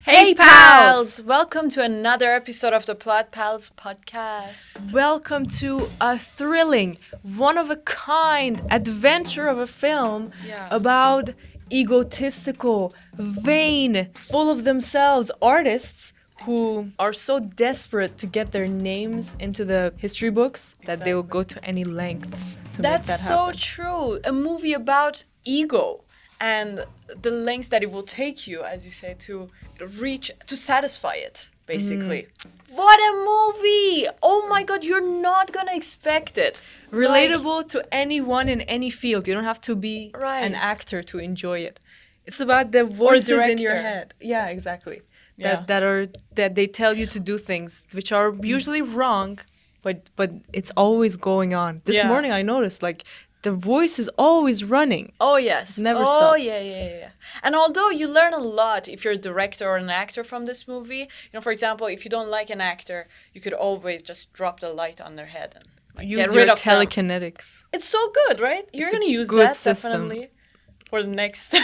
Hey pals! Welcome to another episode of the Plot Pals podcast. Welcome to a thrilling, one-of-a-kind adventure of a film about egotistical, vain, full of themselves artists who are so desperate to get their names into the history books that they will go to any lengths to make that happen. That's so true. A movie about ego and the lengths that it will take you, as you say, to reach, to satisfy it, basically. What a movie! Oh my god, you're not gonna expect it. Relatable to anyone in any field. You don't have to be an actor to enjoy it. It's about the voices in your head. Yeah, exactly. That they tell you to do things which are usually wrong, but it's always going on. This morning I noticed the voice is always running. Oh, yes. Never stops. Oh, yeah. And although you learn a lot if you're a director or an actor from this movie, for example, if you don't like an actor, you could always just drop the light on their head and use get rid your of them. telekinetics. It's so good, right? You're going to use good that system. definitely for the next...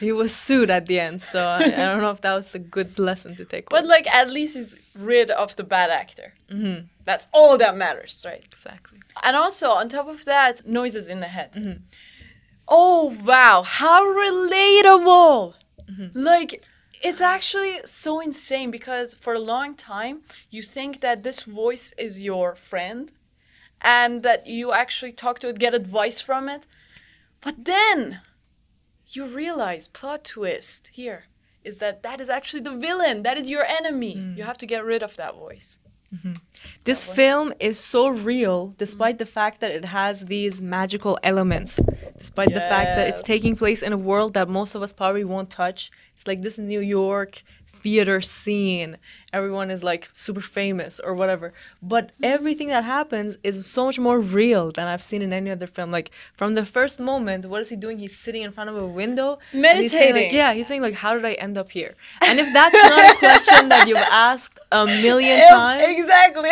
He was sued at the end, so I don't know if that was a good lesson to take away. But at least he's rid of the bad actor. Mm-hmm. That's all that matters, right? Exactly. And also, on top of that, noises in the head. Mm-hmm. Oh, wow. How relatable. Mm-hmm. It's actually so insane because for a long time, you think that this voice is your friend and that you actually talk to it, get advice from it. But then you realize, plot twist here, is that is actually the villain. That is your enemy. You have to get rid of that voice. Mm-hmm. This film is so real, despite the fact that it has these magical elements, despite the fact that it's taking place in a world that most of us probably won't touch. It's like this New York theater scene. Everyone is super famous or whatever. But everything that happens is so much more real than I've seen in any other film. From the first moment, what is he doing? He's sitting in front of a window. Meditating. He's saying how did I end up here? And if that's not a question that you've asked a million times. Exactly.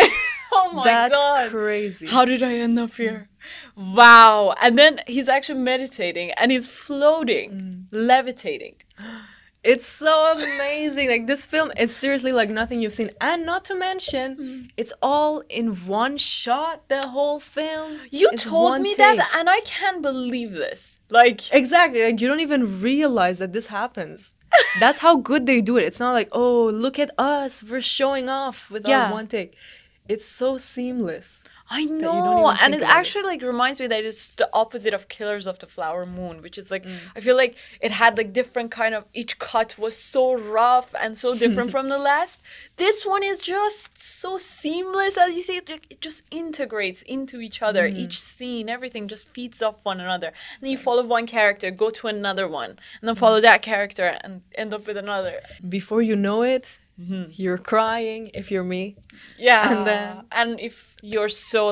Oh my God. That's crazy. How did I end up here? Wow. And then he's actually meditating and he's floating, levitating. It's so amazing. This film is seriously nothing you've seen. And not to mention, it's all in one shot, the whole film. You told me that and I can't believe this. Exactly. You don't even realize that this happens. That's how good they do it. It's not oh, look at us. We're showing off with our one take. It's so seamless. I know, and it actually reminds me that it's the opposite of Killers of the Flower Moon, which is I feel it had different kind of, each cut was so rough and so different from the last. This one is just so seamless, as you say, it just integrates into each other. Each scene, everything just feeds off one another. And then you follow one character, go to another one, and then follow that character and end up with another. Before you know it, you're crying if you're me. Yeah. And if you're so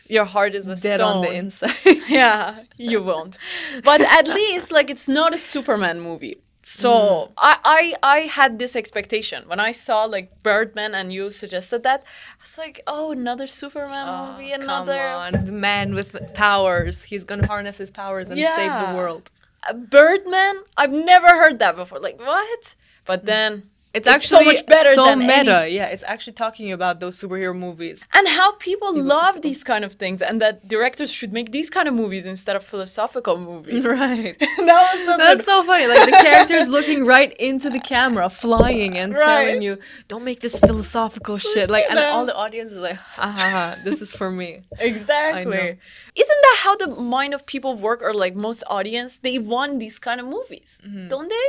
your heart is a dead stone on the inside. Yeah, you won't. But at least it's not a Superman movie. So I had this expectation. When I saw Birdman and you suggested that, I was oh, another Superman movie, another. Come on. The man with powers. He's going to harness his powers and save the world. Birdman? I've never heard that before. What? But then... It's actually so much better than meta. Yeah, it's actually talking about those superhero movies. And how people love these kind of things and that directors should make these kind of movies instead of philosophical movies. Right. That was so That's so funny. The characters looking right into the camera, flying and telling you, don't make this philosophical shit. And all the audience is ha ha ha, this is for me. Exactly. Isn't that how the mind of people work, or most audience, they want these kind of movies, don't they?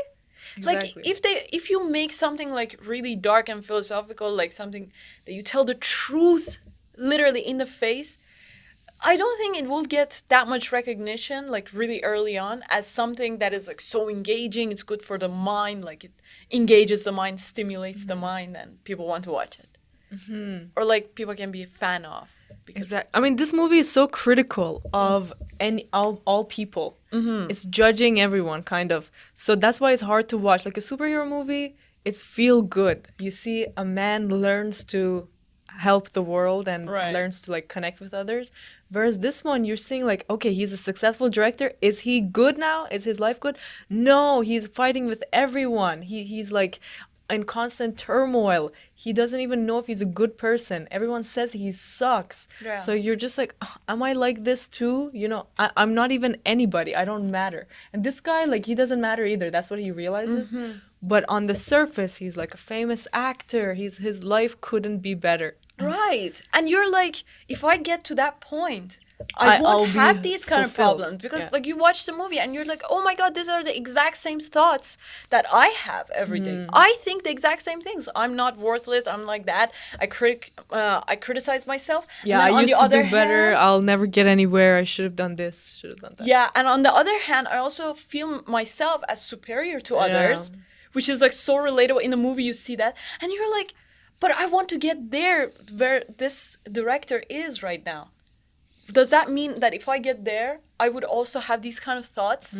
Exactly. If you make something really dark and philosophical, something that you tell the truth literally in the face, I don't think it will get that much recognition really early on as something that is so engaging. It's good for the mind, it engages the mind, stimulates the mind, and people want to watch it. Or people can be a fan of. Exactly. I mean, this movie is so critical of all people. It's judging everyone, kind of. So that's why it's hard to watch. A superhero movie, it's feel good. You see a man learns to help the world and Right. learns to like connect with others. Whereas this one, you're seeing like, okay, he's a successful director. Is he good now? Is his life good? No, he's fighting with everyone. He's like in constant turmoil. He doesn't even know if he's a good person. Everyone says he sucks. Yeah. So you're just like, "Ugh, am I like this too? You know, I'm not even anybody. I don't matter. And this guy, like, he doesn't matter either. That's what he realizes. But on the surface, he's like a famous actor. His life couldn't be better. Right. And you're like, if I get to that point, I won't I'll be have these kind of fulfilled. problems. Because Yeah. like you watch the movie and you're like, oh my God, these are the exact same thoughts that I have every day. I think the exact same things. I'm not worthless. I'm like that. I criticize myself. And Yeah, then I on used the to other do better. hand- I'll never get anywhere. I should have done this. Should have done that. Yeah, and on the other hand, I also feel myself as superior to others, which is like so relatable. In the movie, you see that, and you're like, but I want to get there where this director is right now. Does that mean that if I get there, I would also have these kind of thoughts,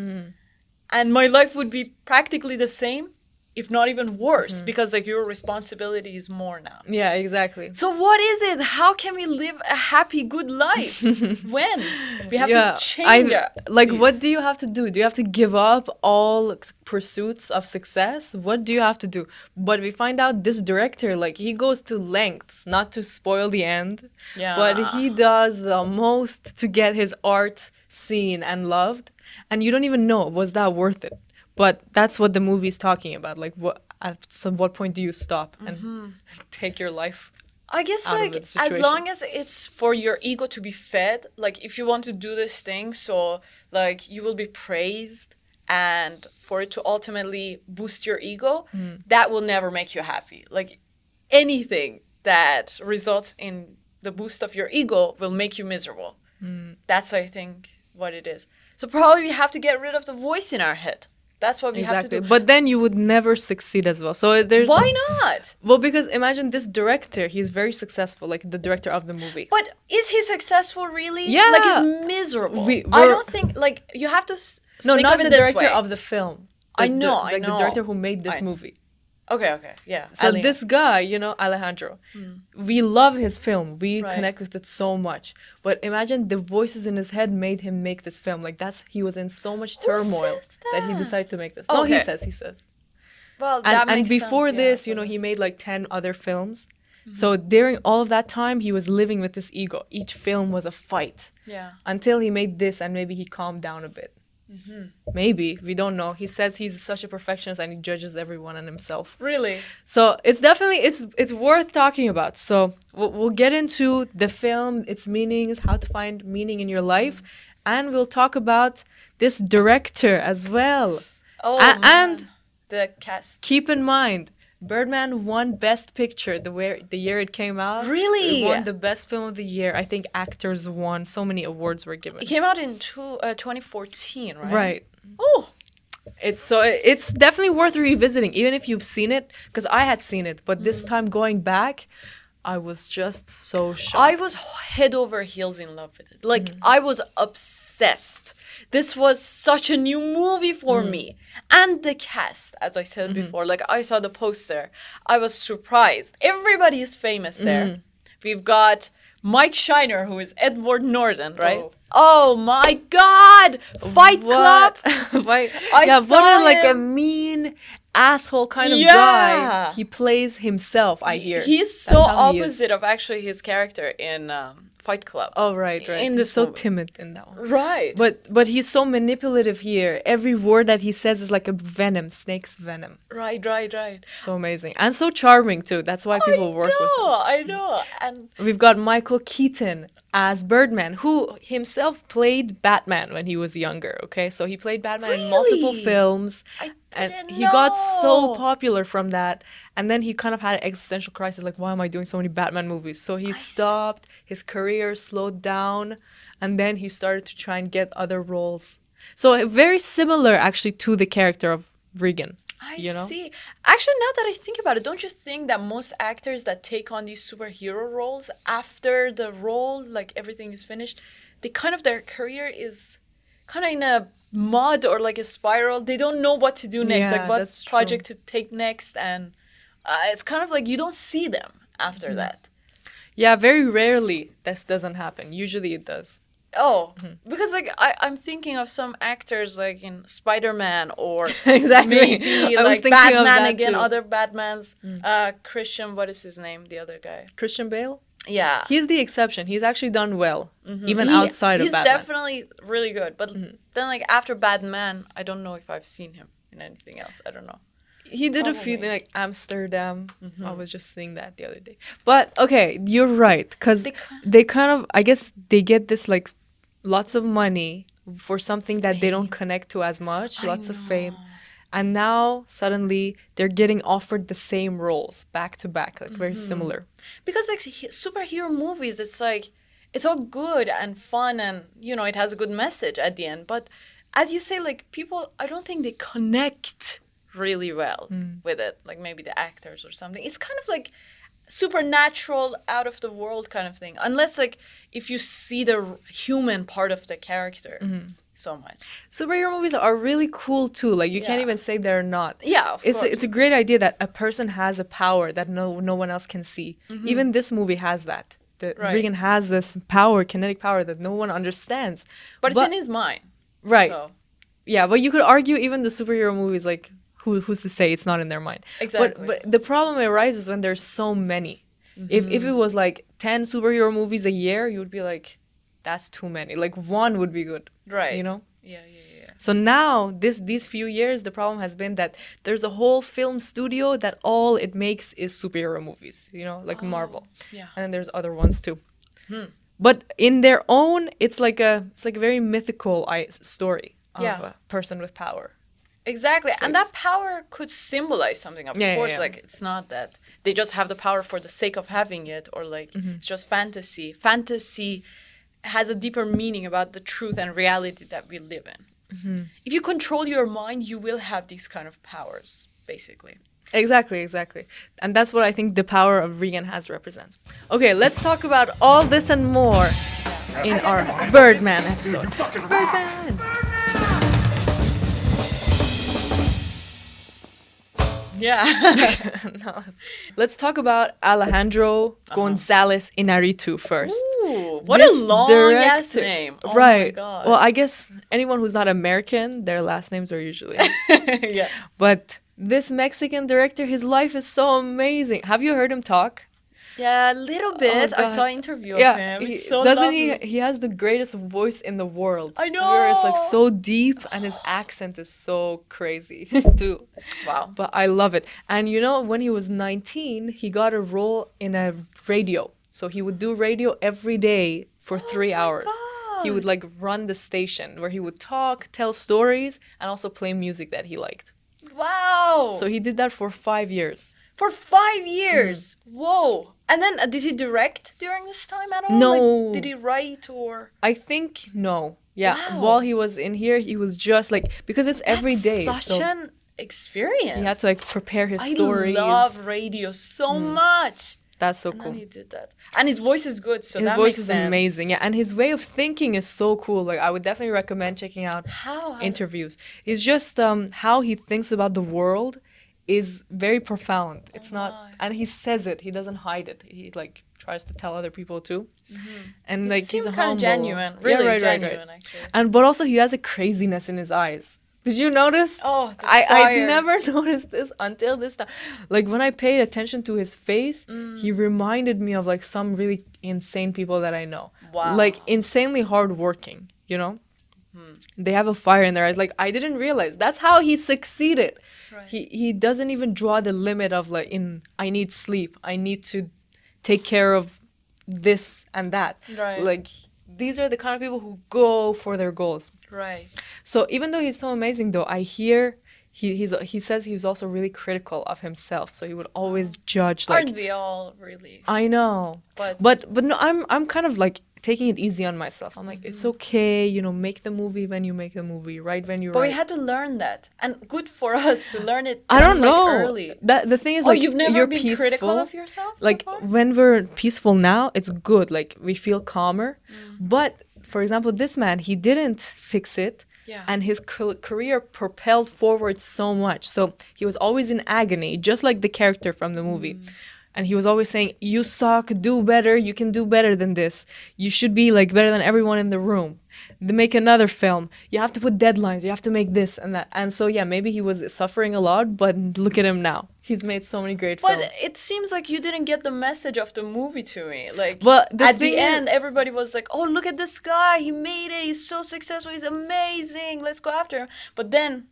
and my life would be practically the same, if not even worse, because like your responsibility is more now. Yeah, exactly. So what is it? How can we live a happy, good life? When? We have to change it. Like, what do you have to do? Do you have to give up all pursuits of success? What do you have to do? But we find out this director, like, he goes to lengths, not to spoil the end, but he does the most to get his art seen and loved. And you don't even know, was that worth it? But that's what the movie's talking about. Like, what point do you stop and take your life? I guess out of like the as situation? long as it's for your ego to be fed, like if you want to do this thing, so like you will be praised and for it to ultimately boost your ego, that will never make you happy. Like anything that results in the boost of your ego will make you miserable. That's, I think, what it is. So probably we have to get rid of the voice in our head. That's what we have to do. But then you would never succeed as well. So there's Why not? Well, because imagine this director, he's very successful, like the director of the movie. But is he successful really? Yeah. Like he's miserable. I we're- don't think like you have to No, think not of it the this director way. of the film. I know, I Like know. the director who made this I- movie. Okay, yeah. So Alejandro. this guy, you know, Alejandro, we love his film. We Right. connect with it so much. But imagine the voices in his head made him make this film. Like he was in so much turmoil says that he that? decided to make this. No, Okay. he says. Well, that And makes before sense, this, yeah, you know, but- he made like 10 other films. So during all of that time, he was living with this ego. Each film was a fight. Yeah. Until he made this and maybe he calmed down a bit. Maybe. We don't know. He says he's such a perfectionist and he judges everyone and himself. Really? So it's definitely, it's worth talking about. So we'll get into the film, its meanings, how to find meaning in your life. And we'll talk about this director as well. Oh, and man. The cast. keep in mind, Birdman won Best Picture the year it came out. Really? It won the Best Film of the Year. I think actors won. So many awards were given. It came out in 2014, right? Right. Oh. It's definitely worth revisiting, even if you've seen it, because I had seen it, but this time going back, I was just so shocked. I was head over heels in love with it. Like, I was obsessed. This was such a new movie for me. And the cast, as I said before, like, I saw the poster. I was surprised. Everybody is famous there. We've got Mike Shiner, who is Edward Norton, right? Oh my God! Fight Club! What saw like a him. mean asshole kind of Yeah. guy. He plays himself, I hear. He's so That's how he is. opposite of actually his character in Fight Club. Oh, right. in He's this so movie. timid in that one. Right. But he's so manipulative here. Every word that he says is like a venom, snake's venom. Right. So amazing. And so charming, too. That's why people work with him. I know. And We've got Michael Keaton as Birdman, who himself played Batman when he was younger, okay? So he played Batman in multiple Really? films. I And didn't he got so know. popular from that. And then he kind of had an existential crisis, like, why am I doing so many Batman movies? So he stopped, his career slowed down, and then he started to try and get other roles. So very similar, actually, to the character of Regan. I you know? see. Actually, now that I think about it, don't you think that most actors that take on these superhero roles, after the role, like everything is finished, they kind of, their career is kind of in a mud or like a spiral. They don't know what to do next, Yeah, like what that's true. project to take next. And it's kind of like you don't see them after that. Yeah, very rarely this doesn't happen. Usually it does. Oh, because like I'm thinking of some actors like in Spider-Man or Exactly. maybe I was like thinking of Batman that again, too. other Batmans. Christian, what is his name? The other guy. Christian Bale? Yeah. He's the exception. He's actually done well, even outside of He's Batman. definitely really good. But then like after Batman, I don't know if I've seen him in anything else. I don't know. He did a few Probably. things like Amsterdam. I was just seeing that the other day. But okay, you're right. Because they kind of, I guess they get this like lots of money for something that they don't connect to as much, lots of fame. And now suddenly they're getting offered the same roles back to back, like very similar. Because like superhero movies, it's like it's all good and fun and you know it has a good message at the end. But as you say, like people, I don't think they connect really well with it. Like maybe the actors or something. It's kind of like supernatural, out of the world kind of thing. Unless like if you see the human part of the character so much. Superhero movies are really cool too. Like you can't even say they're not. Yeah, of course. It's a great idea that a person has a power that no one else can see. Even this movie has that. Regan has this power, kinetic power that no one understands. But it's in his mind. Right. So. Yeah, but you could argue even the superhero movies, like who's to say it's not in their mind? Exactly. But the problem arises when there's so many. If it was like 10 superhero movies a year, you would be like, that's too many. Like one would be good. Right. You know? Yeah. So now, these few years, the problem has been that there's a whole film studio that all it makes is superhero movies, you know, like Marvel. Yeah. And then there's other ones too. But in their own, it's like a very mythical story of a person with power. Exactly. So and that power could symbolize something, of course. Yeah. Like, it's not that they just have the power for the sake of having it, or like it's just fantasy. Fantasy has a deeper meaning about the truth and reality that we live in. If you control your mind, you will have these kind of powers, basically. Exactly. And that's what I think the power of Regan has represents. Okay, let's talk about all this and more in our Birdman episode. Birdman! Yeah. No, let's talk about Alejandro González Inarritu first. Ooh, what This a long-ass director- name. Oh right. my God. Well, I guess anyone who's not American, their last names are usually. Yeah. But this Mexican director, his life is so amazing. Have you heard him talk? Yeah, a little bit. I God. saw an interview of him. It's so doesn't lovely. he has the greatest voice in the world. I Where it's like know. so deep and his accent is so crazy too. Wow. But I love it. And you know, when he was 19, he got a role in a radio. So he would do radio every day for 3 hours. He would like run the station where he would talk, tell stories, and also play music that he liked. Wow. So he did that for 5 years. For 5 years. Whoa. And then did he direct during this time at all? No. Like, did he write or? I think no. Yeah. Wow. While he was in here, he was just like, because it's every day. Such so an experience. he had to like prepare his I stories. love radio so much. That's so And cool. then he did that. And his voice is good, so His that voice makes is sense. amazing. Yeah. And his way of thinking is so cool. Like I would definitely recommend checking out How? interviews. It's just how he thinks about the world is very profound. It's not, and he says it. He doesn't hide it. He like tries to tell other people too. And He like seems he's kind of humble. genuine. Really right, genuine, actually. And but also he has a craziness in his eyes. Did you notice? Oh, the I fire. never noticed this until this time. Like when I paid attention to his face, he reminded me of like some really insane people that I know. Wow. Like insanely hardworking, you know? They have a fire in their eyes. Like I didn't realize that's how he succeeded. Right. He doesn't even draw the limit of like I need sleep. I need to take care of this and that. Right. Like these are the kind of people who go for their goals. Right. So even though he's so amazing, though, I hear he says he's also really critical of himself. So he would always judge like Aren't we all really? I know, but no, I'm kind of like taking it easy on myself. I'm like it's okay, you know, make the movie when you make the movie, write when you But write. we had to learn that, and good for us to learn it. I don't like, know. Early. That the thing is Oh, like you've never you're been peaceful. critical of yourself Like before? when we're peaceful now, it's good. Like we feel calmer. But for example, this man, he didn't fix it. Yeah. And his career propelled forward so much. So he was always in agony, just like the character from the movie. And he was always saying, you suck, do better, you can do better than this. You should be like better than everyone in the room. They make another film. You have to put deadlines. You have to make this and that. And so, yeah, maybe he was suffering a lot, but look at him now. He's made so many great films. But it seems like you didn't get the message of the movie to me. Like, well, at the end, everybody was like, oh, look at this guy. He made it. He's so successful. He's amazing. Let's go after him. But then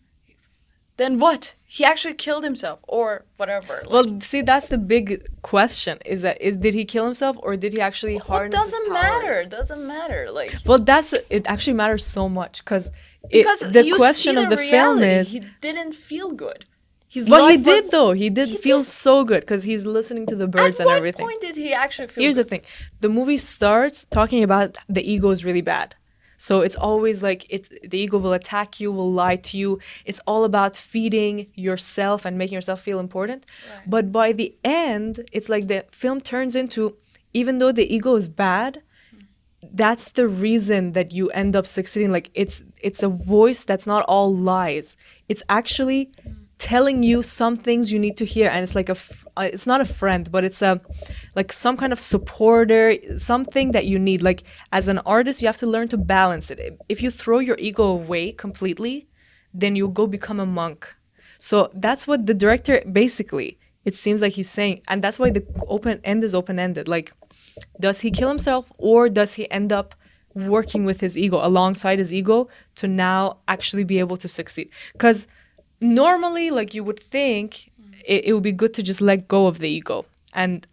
what? He actually killed himself or whatever. Like, well, see, that's the big question. Did he kill himself or did he actually harness his powers? It doesn't matter. Like, well, it actually matters so much because the question of the film is he didn't feel good. Well, he did though. He did feel so good because he's listening to the birds and everything. At what point did he actually feel Here's good? the thing. The movie starts talking about the ego is really bad. So it's always like the ego will attack you, will lie to you. It's all about feeding yourself and making yourself feel important. Right. But by the end, it's like the film turns into, even though the ego is bad, that's the reason that you end up succeeding. Like it's a voice that's not all lies. It's actually telling you some things you need to hear, and it's like it's not a friend, but it's like some kind of supporter, something that you need. Like as an artist, you have to learn to balance it. If you throw your ego away completely, then you'll go become a monk. So that's what the director basically, it seems like he's saying, and that's why the open end is open-ended. Like, does he kill himself or does he end up working with his ego, alongside his ego, to now actually be able to succeed? Because normally, like, you would think it would be good to just let go of the ego and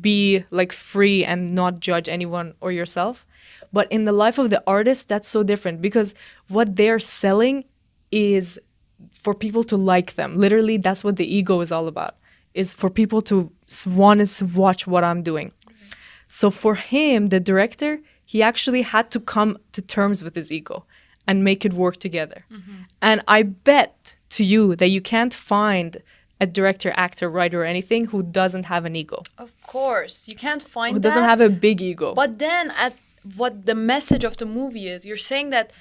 be like free and not judge anyone or yourself. But in the life of the artist, that's so different, because what they're selling is for people to like them. Literally, that's what the ego is all about, is for people to want to watch what I'm doing. So for him, the director, he actually had to come to terms with his ego and make it work together. And I bet to you that you can't find a director, actor, writer, or anything who doesn't have an ego. Of course, you can't find who doesn't have a big ego. But then at what the message of the movie is, you're saying that,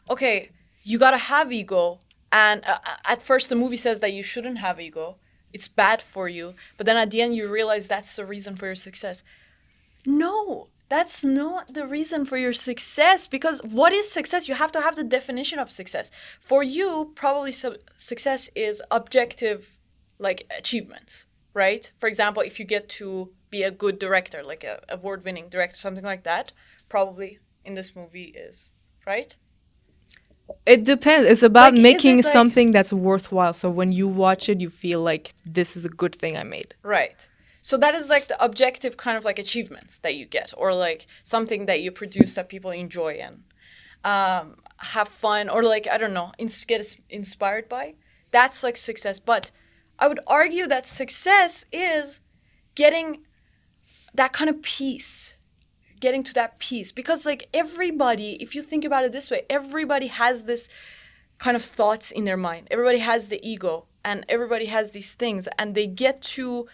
okay, you gotta have ego, and at first the movie says that you shouldn't have ego. It's bad for you. But then at the end you realize that's the reason for your success. No, that's not the reason for your success, because what is success? You have to have the definition of success. For you, probably success is objective, like, achievements, right? For example, if you get to be a good director, like a award-winning director, something like that, probably in this movie is, right? It depends. It's about Like, making something that's worthwhile. So when you watch it, you feel like this is a good thing I made. Right. So that is like the objective kind of like achievements that you get, or like something that you produce that people enjoy and have fun, or like, I don't know, get inspired by. That's like success. But I would argue that success is getting that kind of peace, getting to that peace. Because like everybody, if you think about it this way, everybody has this kind of thoughts in their mind. Everybody has the ego and everybody has these things, and they get to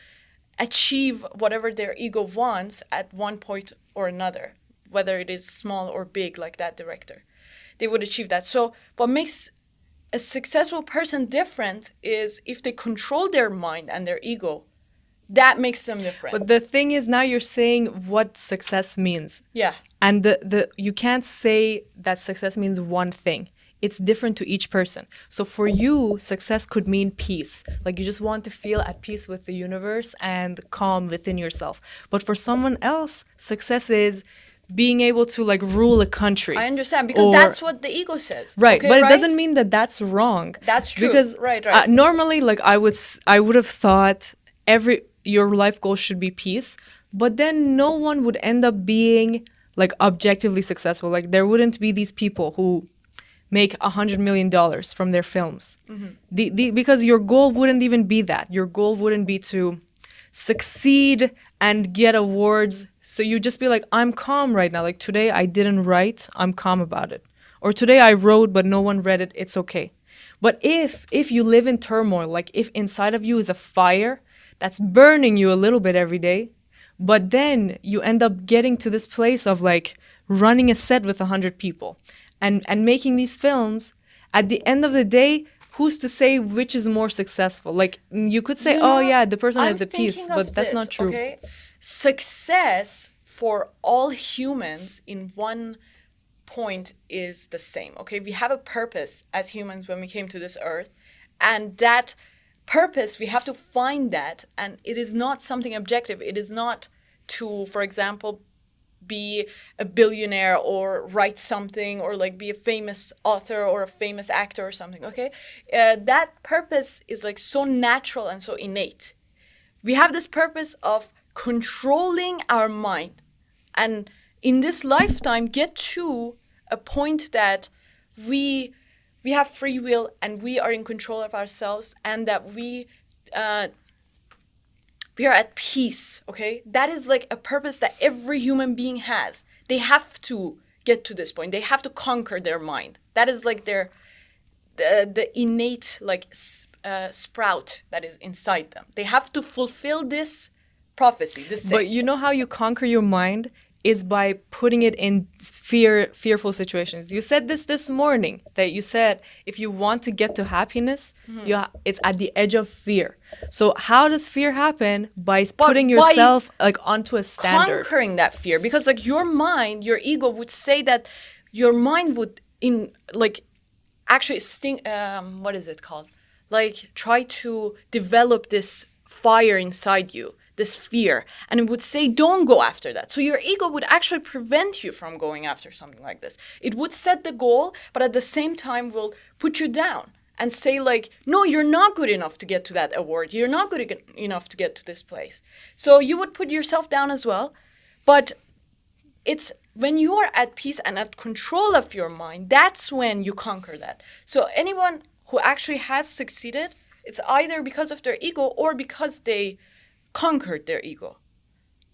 achieve whatever their ego wants at one point or another, whether it is small or big, like that director. They would achieve that. So what makes a successful person different is if they control their mind and their ego, that makes them different. But the thing is, now you're saying what success means. Yeah. And the you can't say that success means one thing. It's different to each person. So for you, success could mean peace. Like you just want to feel at peace with the universe and calm within yourself. But for someone else, success is being able to like rule a country. I understand, because that's what the ego says. Right, okay, but right? it doesn't mean that that's wrong. That's true. Because right. Normally, like I would have thought your life goal should be peace, but then no one would end up being like objectively successful. Like there wouldn't be these people who make $100 million from their films. Because your goal wouldn't even be that. Your goal wouldn't be to succeed and get awards. So you just be like, I'm calm right now. Like today I didn't write, I'm calm about it. Or today I wrote, but no one read it, it's okay. But if you live in turmoil, like if inside of you is a fire that's burning you a little bit every day, but then you end up getting to this place of like running a set with 100 people, and making these films, at the end of the day, who's to say which is more successful? Like, you could say, You oh know, yeah, the person I'm at the peace, thinking but of that's this, not true. Okay? Success for all humans in one point is the same. Okay, we have a purpose as humans when we came to this earth, and that purpose, we have to find that, and it is not something objective. It is not to, for example, be a billionaire or write something or like be a famous author or a famous actor or something. Okay, that purpose is like so natural and so innate. We have this purpose of controlling our mind, and in this lifetime get to a point that we have free will and we are in control of ourselves, and that we are at peace. Okay, that is like a purpose that every human being has. They have to get to this point. They have to conquer their mind. That is like their the innate like sprout that is inside them. They have to fulfill this prophecy, this thing. But you know how you conquer your mind is by putting it in fearful situations. You said this morning, that you said if you want to get to happiness, it's at the edge of fear. So how does fear happen? By putting yourself like onto a standard. Conquering that fear, because like your mind, your ego would say that your mind would actually what is it called? Like try to develop this fire inside you, this fear, and it would say don't go after that. So your ego would actually prevent you from going after something like this. It would set the goal, but at the same time will put you down and say like, no, you're not good enough to get to that award. You're not good enough to get to this place. So you would put yourself down as well. But it's when you are at peace and at control of your mind, that's when you conquer that. So anyone who actually has succeeded, it's either because of their ego or because they conquered their ego.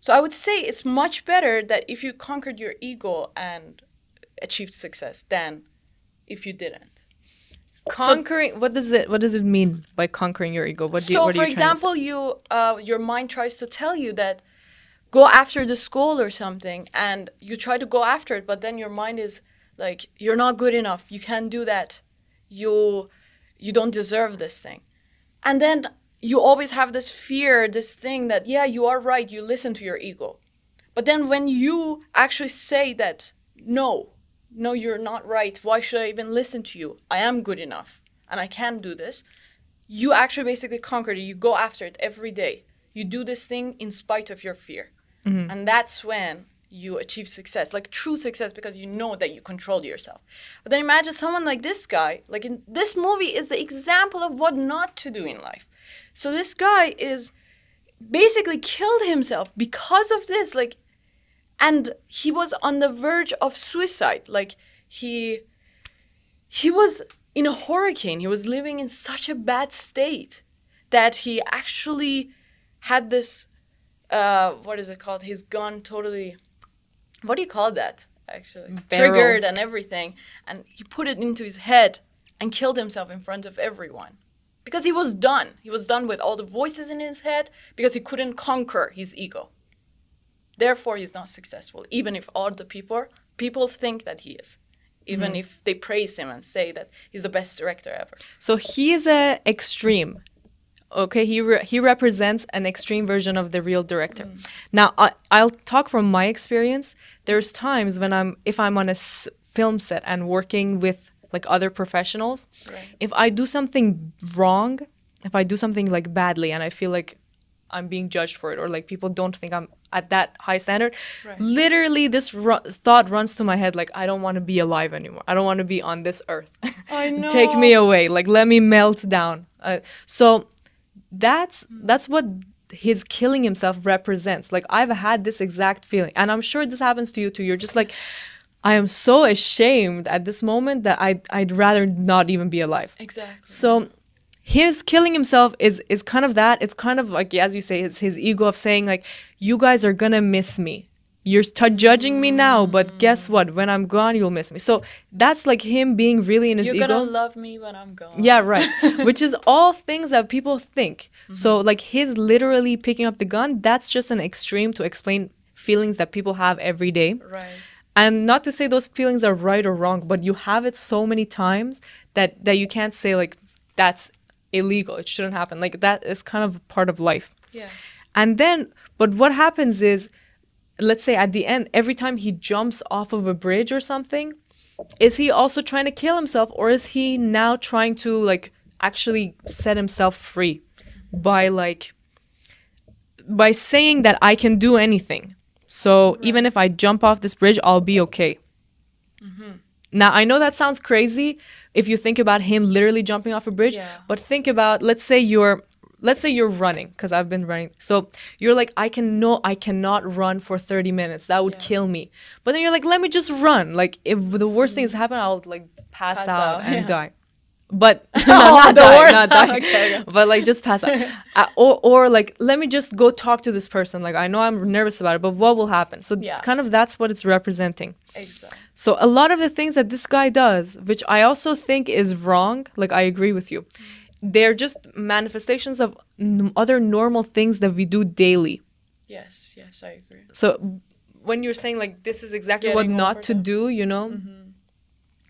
So I would say it's much better that if you conquered your ego and achieved success than if you didn't. Conquering, what does it mean by conquering your ego? What are you for example, your mind tries to tell you that go after this goal or something, and you try to go after it, but then your mind is like, you're not good enough, you can't do that, you don't deserve this thing. And then you always have this fear, this thing that, yeah, you are right, you listen to your ego. But then when you actually say that, no, you're not right, why should I even listen to you? I am good enough and I can do this. You actually basically conquered it. You go after it every day. You do this thing in spite of your fear. Mm-hmm. And that's when you achieve success, like true success, because you know that you control yourself. But then imagine someone like this guy, like in this movie is the example of what not to do in life. So this guy is basically killed himself because of this, like, and he was on the verge of suicide. Like he was in a hurricane. He was living in such a bad state that he actually had this, what is it called? His gun totally, what do you call that actually? Triggered and everything. And he put it into his head and killed himself in front of everyone. Because he was done. He was done with all the voices in his head because he couldn't conquer his ego. Therefore, he's not successful, even if all the people think that he is. Even if they praise him and say that he's the best director ever. So he's an extreme. Okay, he represents an extreme version of the real director. Now, I'll talk from my experience. There's times when if I'm on a film set and working with like other professionals, right. If I do something wrong, if I do something like badly and I feel like I'm being judged for it, or like people don't think I'm at that high standard, right. Literally this thought runs to my head, like, I don't want to be alive anymore. I don't want to be on this earth. I know. Take me away. Like, let me melt down. So that's what his killing himself represents. Like, I've had this exact feeling, and I'm sure this happens to you too. You're just like, I am so ashamed at this moment that I'd rather not even be alive. Exactly. So his killing himself is kind of that. It's kind of like, as you say, it's his ego of saying like, you guys are gonna miss me. You're judging me now, but guess what? When I'm gone, you'll miss me. So that's like him being really in his ego. You're gonna love me when I'm gone. Yeah, right. Which is all things that people think. So like his literally picking up the gun, that's just an extreme to explain feelings that people have every day. Right. And not to say those feelings are right or wrong, but you have it so many times that you can't say like, that's illegal. It shouldn't happen. Like, that is kind of part of life. Yes. And then, but what happens is, let's say at the end, every time he jumps off of a bridge or something, is he also trying to kill himself, or is he now trying to like actually set himself free by saying that I can do anything? So even if I jump off this bridge, I'll be okay. Now, I know that sounds crazy if you think about him literally jumping off a bridge, but think about, let's say you're running, because I've been running. So you're like, I cannot run for 30 minutes. That would kill me. But then you're like, let me just run. Like, if the worst things happen, I'll like pass out and die. But not die. Okay. But like just pass out. Or like, let me just go talk to this person. Like, I know I'm nervous about it, but what will happen? So kind of that's what it's representing. Exactly. So a lot of the things that this guy does, which I also think is wrong, like I agree with you, they're just manifestations of other normal things that we do daily. Yes, I agree. So when you're saying like this is exactly what not to do, you know,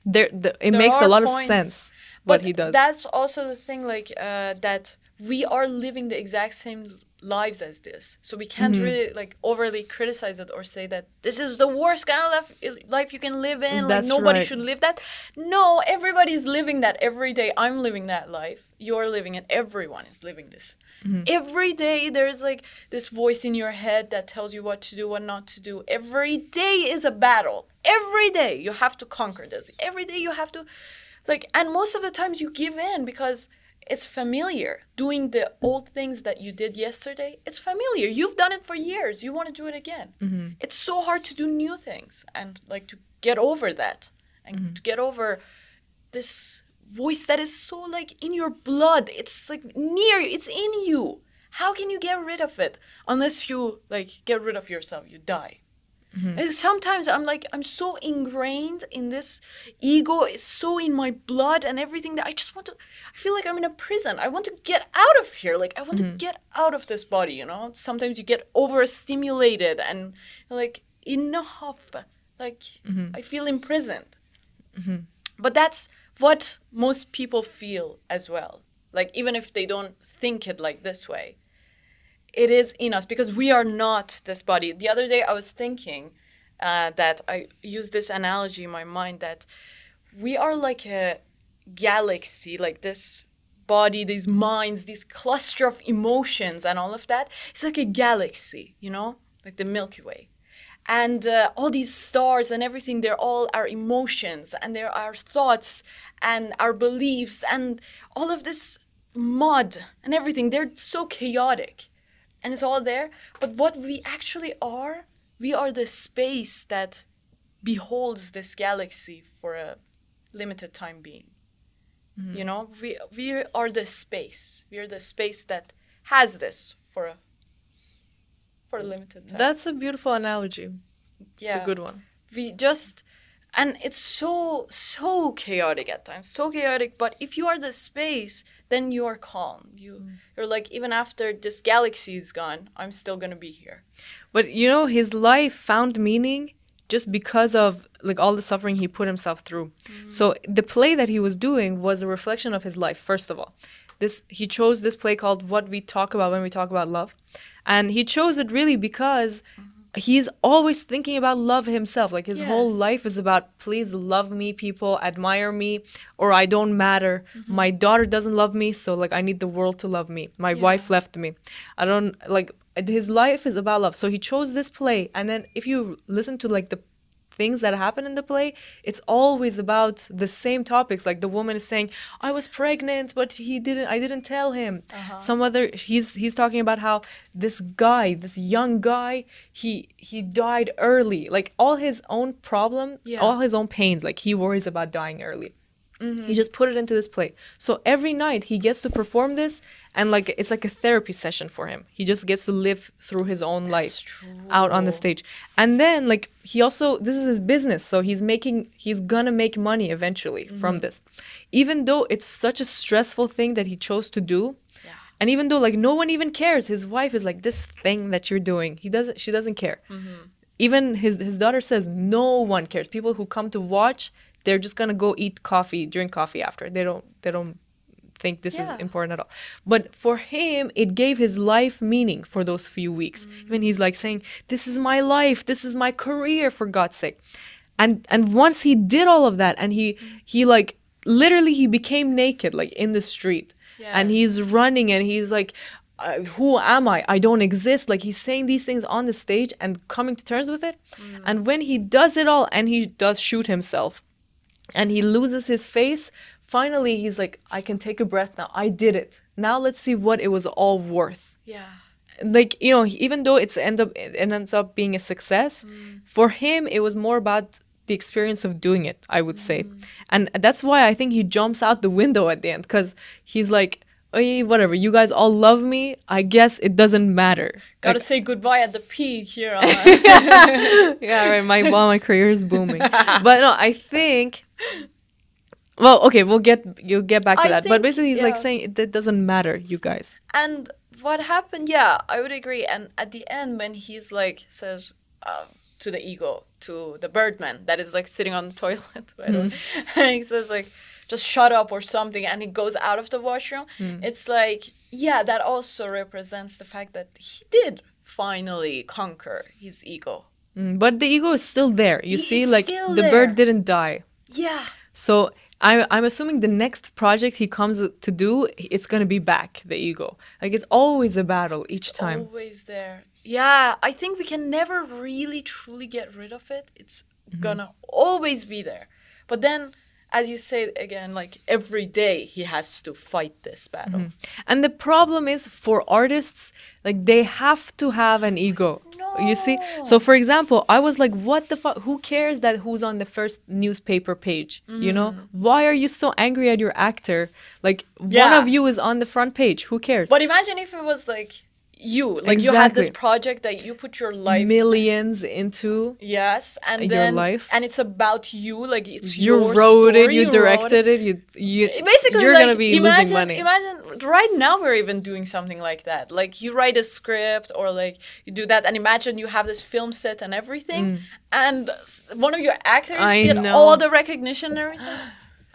it makes a lot of sense what he does. That's also the thing, like that we are living the exact same lives as this, so we can't really like overly criticize it or say that this is the worst kind of life you can live in. That's like nobody should live that. No, everybody's living that every day. I'm living that life. You're living it. Everyone is living this. Every day there's like this voice in your head that tells you what to do, what not to do. Every day is a battle. Every day you have to conquer this. Every day you have to like, and most of the times you give in because it's familiar. Doing the old things that you did yesterday, it's familiar. You've done it for years. You want to do it again. It's so hard to do new things and like to get over that and to get over this voice that is so like in your blood. It's like near you. It's in you. How can you get rid of it? Unless you like get rid of yourself, you die. And sometimes I'm so ingrained in this ego. It's so in my blood and everything that I feel like I'm in a prison. I want to get out of here. Like, I want to get out of this body, you know? Sometimes you get overstimulated and like, enough. Like, I feel imprisoned. But that's what most people feel as well. Like, even if they don't think it like this way. It is in us because we are not this body. The other day I was thinking that I used this analogy in my mind that we are like a galaxy, like this body, these minds, this cluster of emotions and all of that. It's like a galaxy, you know, like the Milky Way. And all these stars and everything, they're all our emotions and they're our thoughts and our beliefs and all of this mud and everything. They're so chaotic. And it's all there. But what we actually are, we are the space that beholds this galaxy for a limited time being. You know, we are the space. We are the space that has this for a limited time. That's a beautiful analogy. Yeah. It's a good one. And it's so chaotic at times, so chaotic. But if you are the space, then you are calm. You're like, even after this galaxy is gone, I'm still going to be here. But, you know, his life found meaning just because of, like, all the suffering he put himself through. So the play that he was doing was a reflection of his life, first of all. He chose this play called What We Talk About When We Talk About Love. And he chose it really because he's always thinking about love himself. Like, his whole life is about, please love me, people, admire me, or I don't matter. My daughter doesn't love me, so, like, I need the world to love me. My wife left me. I don't, like, his life is about love. So he chose this play. And then if you listen to, like, the things that happen in the play, it's always about the same topics. Like, the woman is saying, I was pregnant, but I didn't tell him. He's talking about how this young guy, he died early. Like, all his own problem, all his own pains, like, he worries about dying early. He just put it into this play. So every night he gets to perform this, and like, it's like a therapy session for him. He just gets to live through his own life out on the stage. And then, like, he also, this is his business, so he's gonna make money eventually from this. Even though it's such a stressful thing that he chose to do, and even though, like, no one even cares, his wife is like, this thing that you're doing, she doesn't care. Even his daughter says no one cares. People who come to watch, they're just gonna go drink coffee after. They don't think this is important at all. But for him, it gave his life meaning for those few weeks. Even he's like saying, this is my life, this is my career, for God's sake. And once he did all of that, and he like literally he became naked, like in the street, and he's running, and he's like, who am I? I don't exist. Like, he's saying these things on the stage and coming to terms with it. And when he does it all, and he does shoot himself, and he loses his face, finally he's like, I can take a breath now. I did it. Now let's see what it was all worth. Yeah. Like, you know, even though it ends up being a success, for him it was more about the experience of doing it, I would say. And that's why I think he jumps out the window at the end, because he's like, oh, whatever, you guys all love me, I guess it doesn't matter. Gotta say goodbye at the peak here. Yeah, right, while my career is booming. But no, I think, well, okay, you'll get back to that. But basically he's like saying it doesn't matter, you guys. And what happened, yeah, I would agree. And at the end, when he's like, says to the ego, to the Birdman that is like sitting on the toilet, and he says like, just shut up or something, and he goes out of the washroom. It's like, yeah, that also represents the fact that he did finally conquer his ego. But the ego is still there. You see, like, the bird didn't die. Yeah. So I'm assuming the next project he comes to do, it's going to be back, the ego. Like, it's always a battle each time. Always there. Yeah, I think we can never really truly get rid of it. It's gonna always be there. But then, as you say again, like, every day he has to fight this battle. And the problem is, for artists, like, they have to have an ego. No. You see? So, for example, I was like, what the fuck? Who cares that who's on the first newspaper page? You know? Why are you so angry at your actor? Like, one of you is on the front page. Who cares? But imagine if it was like you, like, you had this project that you put your life, millions into. Yes, and your then life, and it's about you, like, it's you your wrote story, it, you directed it, you basically, you're, like, gonna be losing money. Imagine right now we're even doing something like that. Like, you write a script, or like you do that, and imagine you have this film set and everything, and one of your actors get all the recognition and everything.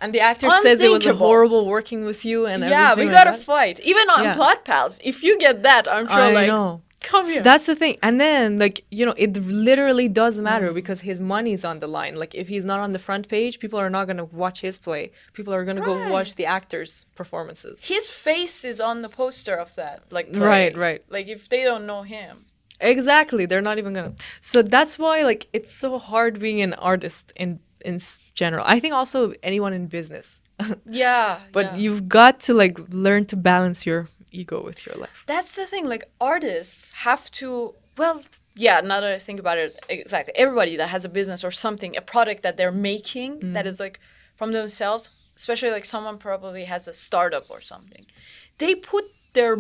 And the actor says it was horrible working with you, and everything. We gotta fight. Even on Plot Pals, if you get that, I'm sure, I know. Come here. That's the thing. And then, like, you know, it literally does matter, because his money's on the line. Like, if he's not on the front page, people are not going to watch his play. People are going to go watch the actors' performances. His face is on the poster of that, like, play. Right. Like, if they don't know him. Exactly. They're not even going to. So that's why, like, it's so hard being an artist in general. I think also anyone in business. But you've got to, like, learn to balance your ego with your life. That's the thing. Like, artists have to, well, yeah, now that I think about it, exactly. Everybody that has a business or something, a product that they're making that is, like, from themselves, especially, like, someone probably has a startup or something, they put their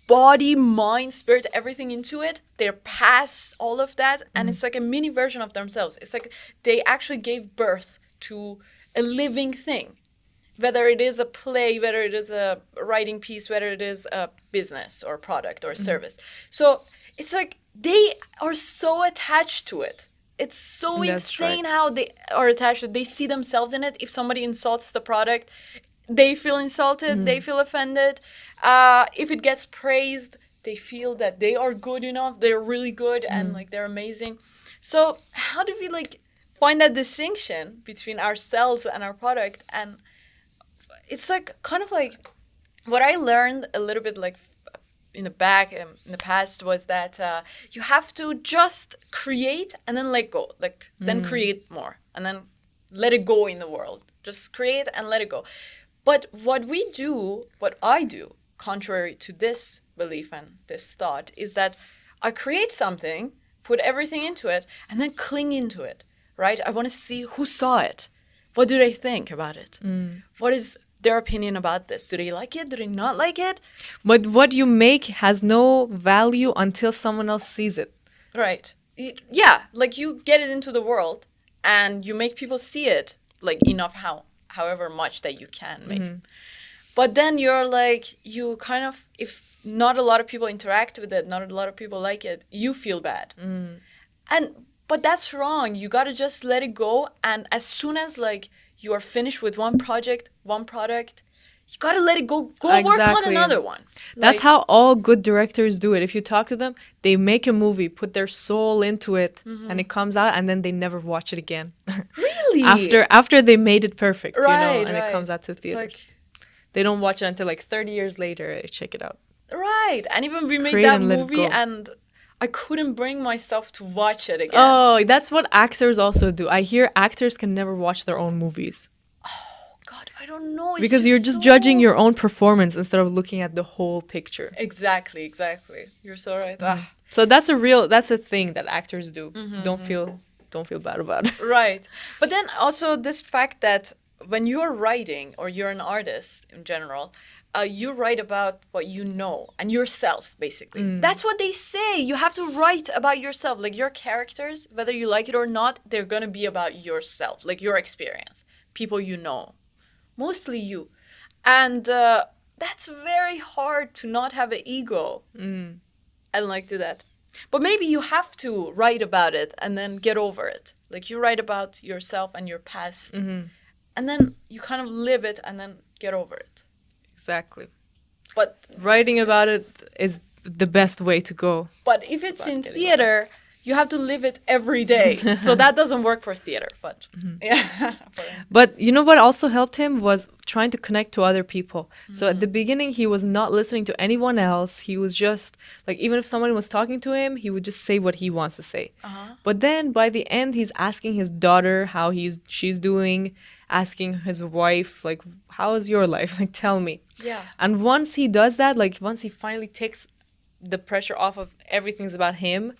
body, mind, spirit, everything into it. They're past all of that, and it's like a mini version of themselves. It's like they actually gave birth to a living thing, whether it is a play, whether it is a writing piece, whether it is a business or product or service. So it's like they are so attached to it. It's so insane how they are attached to it. They see themselves in it. If somebody insults the product, they feel insulted, they feel offended. If it gets praised, they feel that they are good enough, they're really good, and, like, they're amazing. So how do we, like, find that distinction between ourselves and our product? And it's, like, kind of like what I learned a little bit, like, in the past, was that you have to just create and then let go, like, then create more and then let it go in the world. Just create and let it go. But what I do, contrary to this belief and this thought, is that I create something, put everything into it, and then cling into it, right? I want to see who saw it. What do they think about it? What is their opinion about this? Do they like it? Do they not like it? But what you make has no value until someone else sees it. Right. Yeah, like, you get it into the world, and you make people see it, like, enough however much that you can make. But then you're like, you kind of, if not a lot of people interact with it, not a lot of people like it, you feel bad. But that's wrong. You got to just let it go. And as soon as, like, you are finished with one project, one product, you gotta let it go work on another one. That's how all good directors do it. If you talk to them, they make a movie, put their soul into it, and it comes out, and then they never watch it again. Really? After they made it perfect, right, and it comes out to theaters. Like, they don't watch it until like 30 years later. They check it out. Right. And even we made that movie, and I couldn't bring myself to watch it again. Oh, that's what actors also do. I hear actors can never watch their own movies. I don't know. It's because you're just judging your own performance instead of looking at the whole picture. Exactly. You're so right. So that's a thing that actors do. Don't feel bad about it. Right. But then also this fact that when you're writing, or you're an artist in general, you write about what you know and yourself, basically. That's what they say. You have to write about yourself. Like, your characters, whether you like it or not, they're going to be about yourself, like your experience, people you know. Mostly you. And that's very hard to not have an ego and like do that. But maybe you have to write about it and then get over it. Like, you write about yourself and your past, and then you kind of live it and then get over it. Exactly. But writing about it is the best way to go. But if it's in theater, you have to live it every day. So that doesn't work for theater. But yeah. But you know what also helped him was trying to connect to other people. So at the beginning, he was not listening to anyone else. He was just like, even if someone was talking to him, he would just say what he wants to say. But then by the end, he's asking his daughter how she's doing, asking his wife, like, how is your life? Like, tell me. Yeah. And once he does that, like, once he finally takes the pressure off of everything's about him,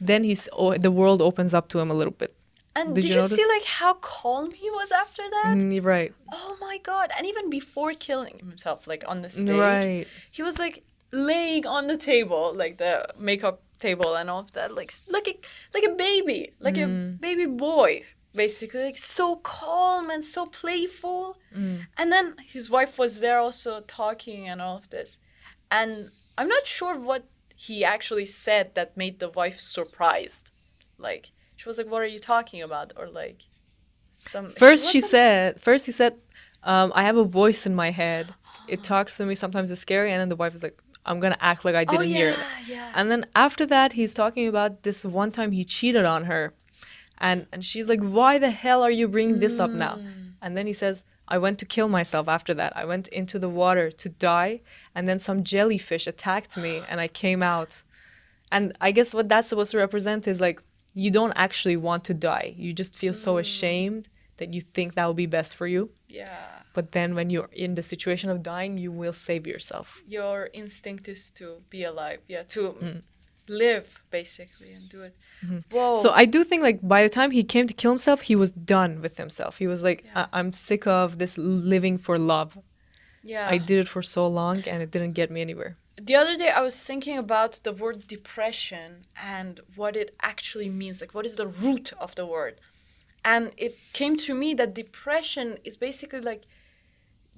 then the world opens up to him a little bit. And did you see like how calm he was after that? Right. Oh my God. And even before killing himself, like on the stage, he was like laying on the table, like the makeup table and all of that, like a baby, like a baby boy, basically, like so calm and so playful. And then his wife was there also talking and all of this. And I'm not sure what he actually said that made the wife surprised. Like, she was like, what are you talking about? Or like, First he said, I have a voice in my head. It talks to me. Sometimes it's scary. And then the wife is like, I'm going to act like I didn't hear it. Yeah. And then after that, he's talking about this one time he cheated on her. And she's like, why the hell are you bringing this up now? And then he says, I went to kill myself after that. I went into the water to die. And then some jellyfish attacked me and I came out. And I guess what that's supposed to represent is like, you don't actually want to die. You just feel so ashamed that you think that will be best for you. Yeah. But then when you're in the situation of dying, you will save yourself. Your instinct is to be alive. Yeah, to live, basically, and do it. Whoa. So I do think, like, by the time he came to kill himself, he was done with himself. He was like, I'm sick of this living for love. Yeah. I did it for so long, and it didn't get me anywhere. The other day, I was thinking about the word depression and what it actually means. Like, what is the root of the word? And it came to me that depression is basically like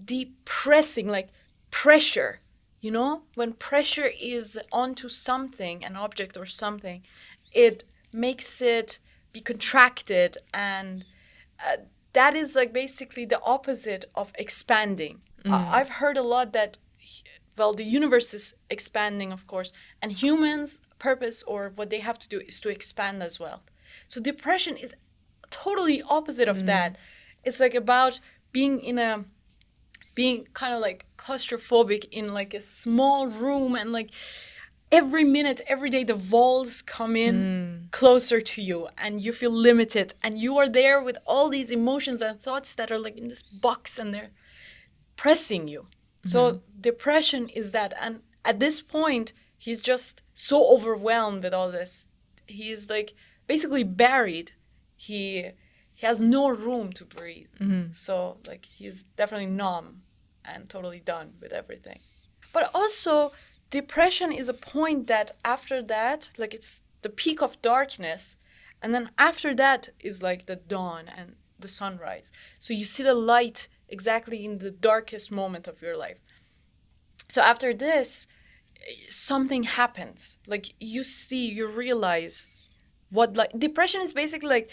depressing, like pressure. You know, when pressure is onto something, an object or something, it makes it be contracted. And that is like basically the opposite of expanding. I've heard a lot that, well, the universe is expanding, of course, and humans' purpose or what they have to do is to expand as well. So depression is totally opposite of that. It's like about being kind of like claustrophobic in like a small room, and like every minute, every day, the walls come in closer to you and you feel limited, and you are there with all these emotions and thoughts that are like in this box and they're pressing you. So depression is that. And at this point, he's just so overwhelmed with all this. He's like basically buried. He has no room to breathe. So like he's definitely numb and totally done with everything. But also, depression is a point that after that, like it's the peak of darkness, and then after that is like the dawn and the sunrise. So you see the light exactly in the darkest moment of your life. So after this, something happens. Like you realize what, like, depression is basically like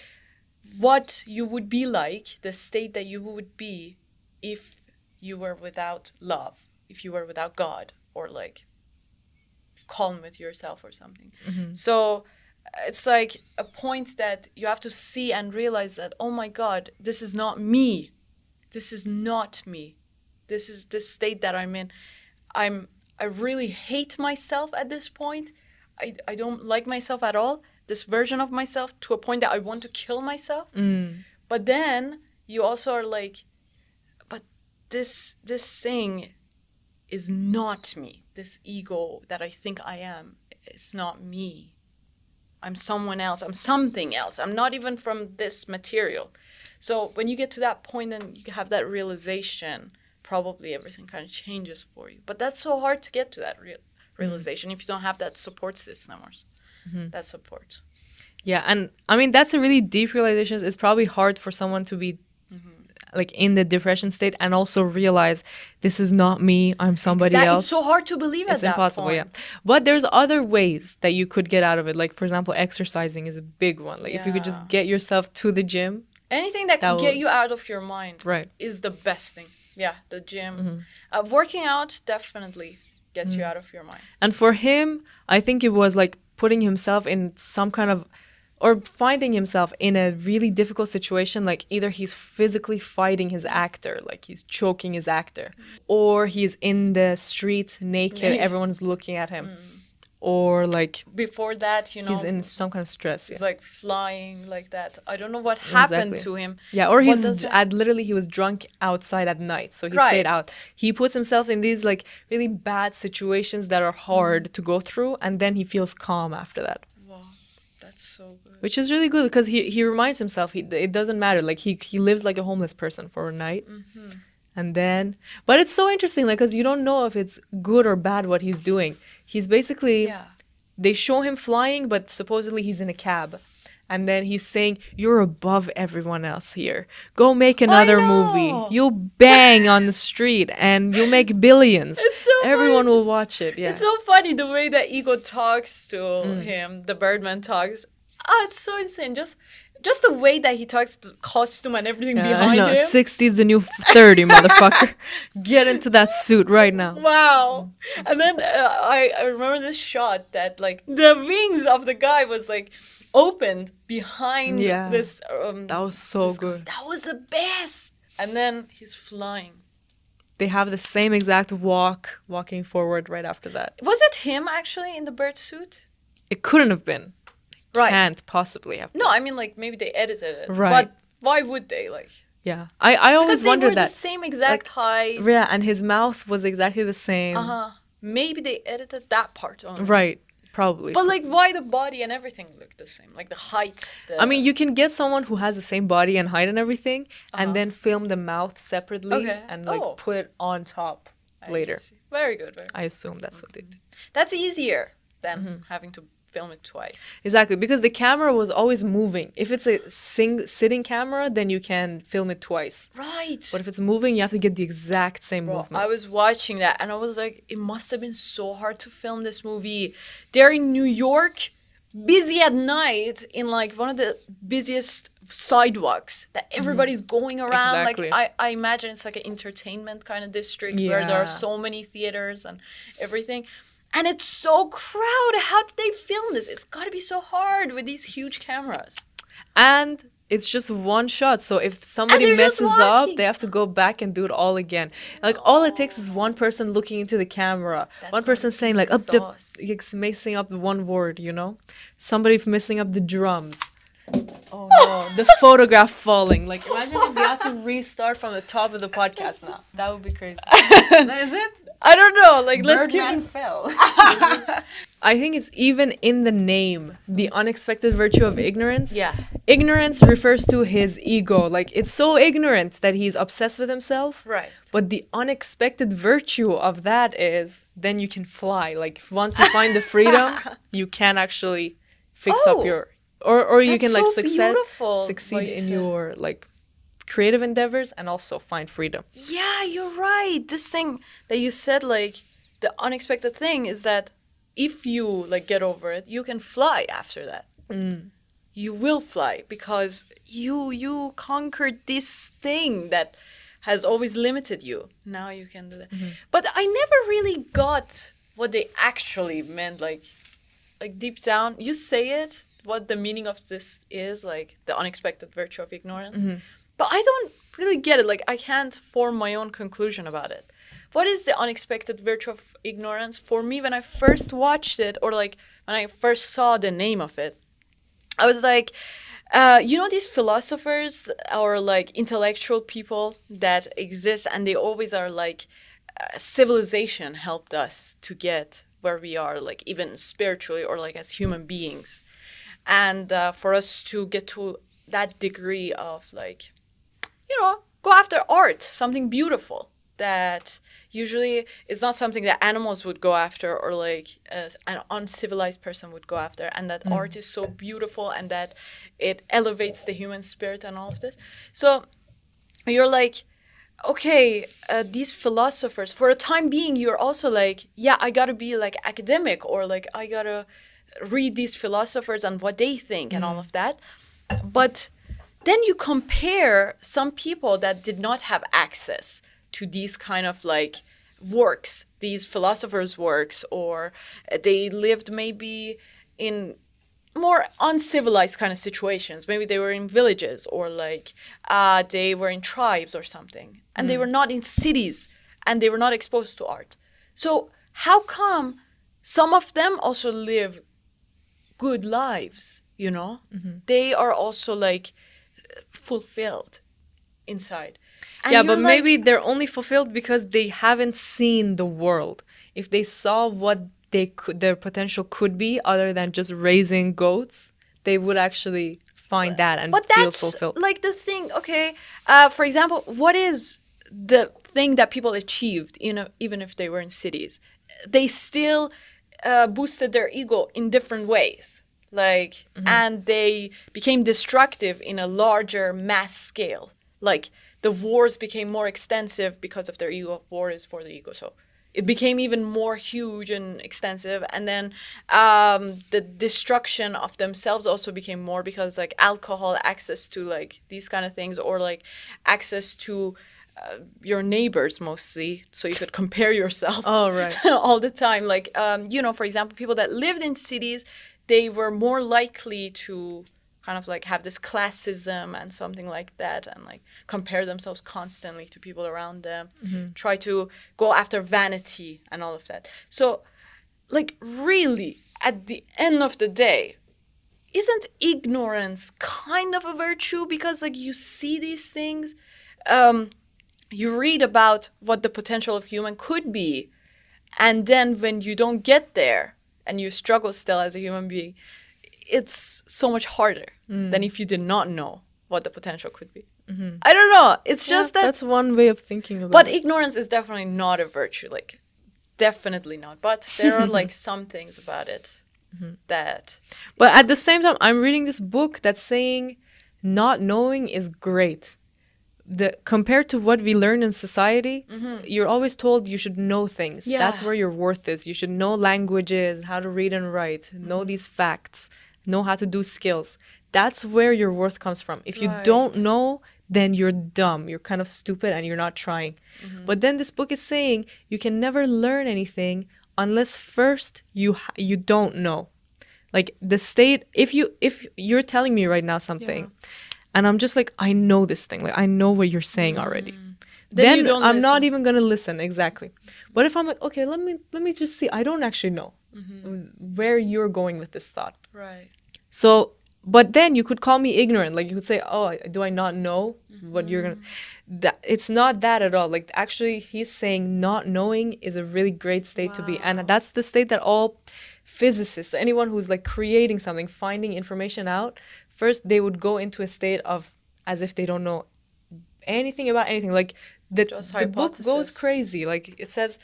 what you would be like, the state that you would be if you were without love, if you were without God, or like calm with yourself or something. So it's like a point that you have to see and realize that, oh my God, this is not me. This is not me. This is this state that I'm in. I really hate myself at this point. I don't like myself at all. This version of myself, to a point that I want to kill myself. But then you also are like, but this thing is not me. This ego that I think I am, it's not me. I'm someone else. I'm something else. I'm not even from this material. So when you get to that point and you have that realization, probably everything kind of changes for you. But that's so hard to get to that realization if you don't have that support system or that support. Yeah, and I mean, that's a really deep realization. It's probably hard for someone to be like in the depression state and also realize this is not me, I'm somebody else. It's so hard to believe at that impossible, point. yeah. But there's other ways that you could get out of it. Like, for example, exercising is a big one. Like, if you could just get yourself to the gym. Anything that can get you out of your mind is the best thing. Yeah, the gym. Working out definitely gets you out of your mind. And for him, I think it was like putting himself in some kind of, or finding himself in a really difficult situation, like either he's physically fighting his actor, like he's choking his actor, or he's in the street naked, everyone's looking at him, or like before that, you know, he's in some kind of stress. He's like flying like that. I don't know what happened to him. Yeah, or he's literally he was drunk outside at night, so he stayed out. He puts himself in these like really bad situations that are hard to go through, and then he feels calm after that. That's so good. Which is really good because he reminds himself it doesn't matter. Like he lives like a homeless person for a night. And then, but it's so interesting, like, because you don't know if it's good or bad what he's doing. He's basically, they show him flying, but supposedly he's in a cab. And then he's saying, you're above everyone else here. Go make another movie. You'll bang on the street and you'll make billions. It's so Everyone will watch it. Yeah. It's so funny the way that ego talks to him, the Birdman talks. It's so insane. Just the way that he talks, the costume and everything behind him. 60 is the new 30, motherfucker. Get into that suit right now. Wow. And then I remember this shot that like the wings of the guy was like opened behind this. That was so good. That was the best. And then he's flying. They have the same exact walking forward right after that. Was it him actually in the bird suit? It couldn't have been. Right. Can't possibly have been. No, I mean like maybe they edited it. Right. But why would they like? Yeah. I always wondered that. Because they were the same exact height. Yeah, and his mouth was exactly the same. Maybe they edited that part only. Right. Probably. But like why the body and everything look the same? Like the height. I mean, you can get someone who has the same body and height and everything and then film the mouth separately and like put it on top later. Very good. I assume that's what they did. That's easier than having to film it twice. Exactly, because the camera was always moving. If it's a sitting camera, then you can film it twice. Right. But if it's moving, you have to get the exact same movement. I was watching that and I was like, it must have been so hard to film this movie. They're in New York, busy at night, in like one of the busiest sidewalks that everybody's going around. Exactly. Like I imagine it's like an entertainment kind of district where there are so many theaters and everything. And it's so crowded. How did they film this? It's got to be so hard with these huge cameras. And it's just one shot. So if somebody messes up, they have to go back and do it all again. Like all it takes is one person looking into the camera. One person saying like messing up the one word, you know? Somebody messing up the drums. Oh no, the photograph falling. Like imagine if we had to restart from the top of the podcast now. That would be crazy. Is it? I don't know. Like let's Birdman fell. I think it's even in the name, the unexpected virtue of ignorance. Yeah. Ignorance refers to his ego. Like it's so ignorant that he's obsessed with himself. Right. But the unexpected virtue of that is then you can fly. Like once you find the freedom, you can actually fix up your or you can like succeed in your like creative endeavors and also find freedom. Yeah, you're right. This thing that you said, like the unexpected thing is that if you like get over it, you can fly after that. You will fly because you conquered this thing that has always limited you. Now you can do that. But I never really got what they actually meant, like deep down. You say it, what the meaning of this is, like the unexpected virtue of ignorance. But I don't really get it. Like, I can't form my own conclusion about it. What is the unexpected virtue of ignorance? For me, when I first watched it, or like when I first saw the name of it, I was like, you know, these philosophers or like intellectual people that exist, and they always are like, civilization helped us to get where we are, like even spiritually or like as human beings. And for us to get to that degree of like, you know, go after art, something beautiful that usually is not something that animals would go after, or like an uncivilized person would go after, and that art is so beautiful and that it elevates the human spirit and all of this. So you're like, okay, these philosophers, for a time being, you're also like, yeah, I gotta be like academic, or like I gotta read these philosophers and what they think and all of that. But then you compare some people that did not have access to these kind of like works, these philosophers' works, or they lived maybe in more uncivilized kind of situations. Maybe they were in villages, or like they were in tribes or something, and they were not in cities, and they were not exposed to art. So how come some of them also live good lives, you know? They are also like fulfilled inside. And yeah, but like, maybe they're only fulfilled because they haven't seen the world. If they saw what their potential could be, other than just raising goats, they would actually find that and feel fulfilled. Like the thing, okay, for example, what is the thing that people achieved, you know, even if they were in cities? They still boosted their ego in different ways, like, and they became destructive in a larger mass scale. Like, the wars became more extensive because of their ego. War is for the ego, so it became even more huge and extensive. And then the destruction of themselves also became more, because like alcohol, access to like these kind of things, or like access to your neighbors mostly, so you could compare yourself all the time. Like, you know, for example, people that lived in cities, they were more likely to kind of like have this classism and something like that, and like compare themselves constantly to people around them, try to go after vanity and all of that. So like, really, at the end of the day, isn't ignorance kind of a virtue? Because like, you see these things, you read about what the potential of human could be, and then when you don't get there and you struggle still as a human being, it's so much harder than if you did not know what the potential could be. I don't know. It's just that... That's one way of thinking about it. But ignorance is definitely not a virtue. Like, definitely not. But there are, like, some things about it that... But at the same time, I'm reading this book that's saying not knowing is great. Compared to what we learn in society, you're always told you should know things. Yeah. That's where your worth is. You should know languages, how to read and write, know these facts, know how to do skills. That's where your worth comes from. If you don't know, then you're dumb. You're kind of stupid and you're not trying. But then this book is saying you can never learn anything unless first you don't know. Like the state, if you're telling me right now something, and I'm just like, I know this thing. Like, I know what you're saying already. Then I'm not even going to listen. Exactly. But if I'm like, okay, let me just see. I don't actually know where you're going with this thought. Right. So, but then you could call me ignorant. Like, you could say, oh, do I not know what you're going to... It's not that at all. Like, actually, he's saying not knowing is a really great state to be. And that's the state that all physicists, anyone who's like creating something, finding information out, first, they would go into a state of as if they don't know anything about anything. Like, the book goes crazy. Like, it says,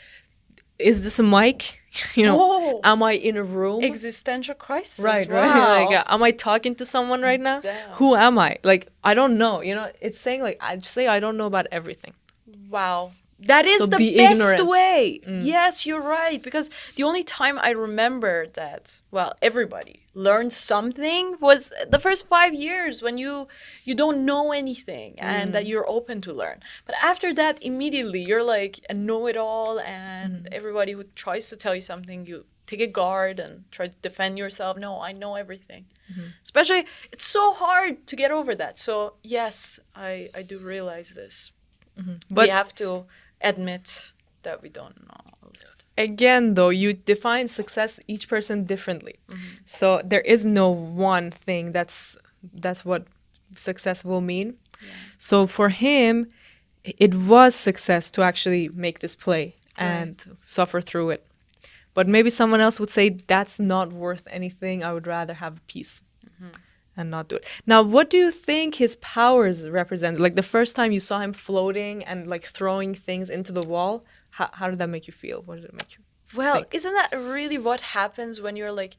is this a mic? You know, am I in a room? Existential crisis. Right. Like, am I talking to someone right now? Damn. Who am I? Like, I don't know. You know, it's saying, like, I don't know about everything. Wow. That is So the be best ignorant. way. Yes, you're right. Because the only time I remember that, well, everybody learned something was the first 5 years when you don't know anything and that you're open to learn. But after that, immediately you're like a know-it-all, and everybody who tries to tell you something, you take a guard and try to defend yourself. No, I know everything. Especially, it's so hard to get over that. So yes, I do realize this. But we have to admit that we don't know. again, though, you define success each person differently. So there is no one thing that's what success will mean. So for him, it was success to actually make this play and suffer through it. But maybe someone else would say that's not worth anything. I would rather have peace and not do it. Now, what do you think his powers represent? Like the first time you saw him floating and like throwing things into the wall, how did that make you feel? What did it make you think? Isn't that really what happens when you're like,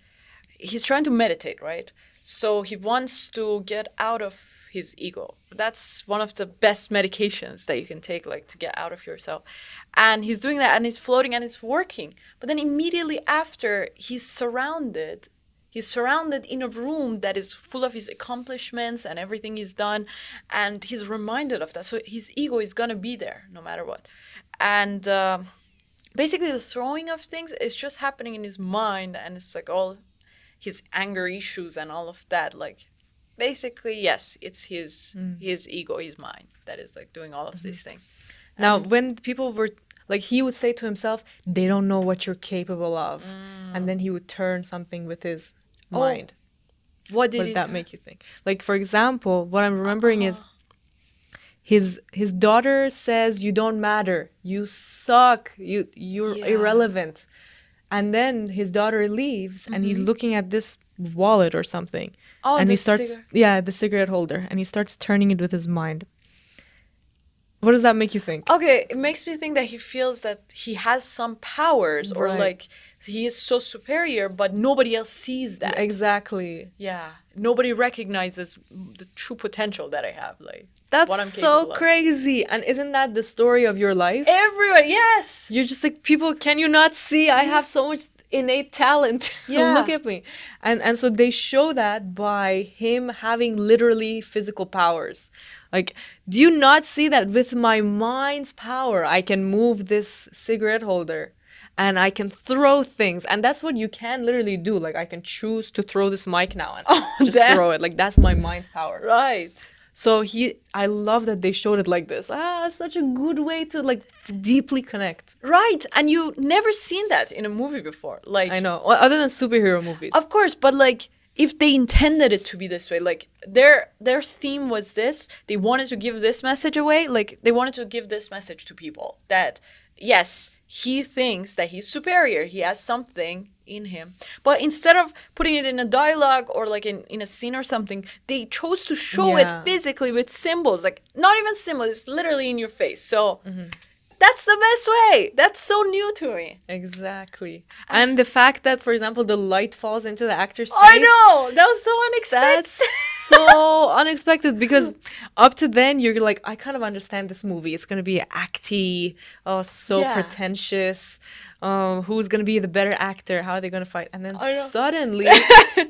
he's trying to meditate, right? So he wants to get out of his ego. That's one of the best medications that you can take, like to get out of yourself. And he's doing that and he's floating and it's working. But then immediately after, he's surrounded in a room that is full of his accomplishments and everything he's done. And he's reminded of that. So his ego is going to be there no matter what. And basically the throwing of things is just happening in his mind. And it's like all his anger issues and all of that. Like basically, yes, it's his ego, his mind that is like doing all of these things. Now, when people were like, he would say to himself, they don't know what you're capable of. And then he would turn something with his mind. What did that make you think? Like, for example, what I'm remembering is his daughter says, you don't matter. You suck. You're irrelevant. And then his daughter leaves and he's looking at this wallet or something. Oh, and the he starts, cigarette. the cigarette holder. And he starts turning it with his mind. What does that make you think? Okay, it makes me think that he feels that he has some powers or like he is so superior, but nobody else sees that. Exactly. Yeah. Nobody recognizes the true potential that I have. Like that's what I'm so capable of. crazy. And isn't that the story of your life? Everyone, yes. You're just like, people, can you not see? I have so much innate talent. Yeah. Look at me. And so they show that by him having literally physical powers. Like, do you not see that with my mind's power, I can move this cigarette holder and I can throw things? And that's what you can literally do. Like, I can choose to throw this mic now and just throw it. Like, that's my mind's power. Right. So I love that they showed it like this. Such a good way to like deeply connect. Right. And you never seen that in a movie before. Like, I know. Well, other than superhero movies. Of course, but like, if they intended it to be this way, like their theme was this, they wanted to give this message away, like they wanted to give this message to people that yes, he thinks that he's superior, he has something in him, but instead of putting it in a dialogue or like in a scene or something, they chose to show it physically with symbols, like not even symbols, it's literally in your face. So that's the best way. That's so new to me. Exactly. And the fact that, for example, the light falls into the actor's face. I know! That was so unexpected. That's so unexpected because up to then, you're like, I kind of understand this movie. It's going to be acty, pretentious. Who's going to be the better actor? How are they going to fight? And then suddenly,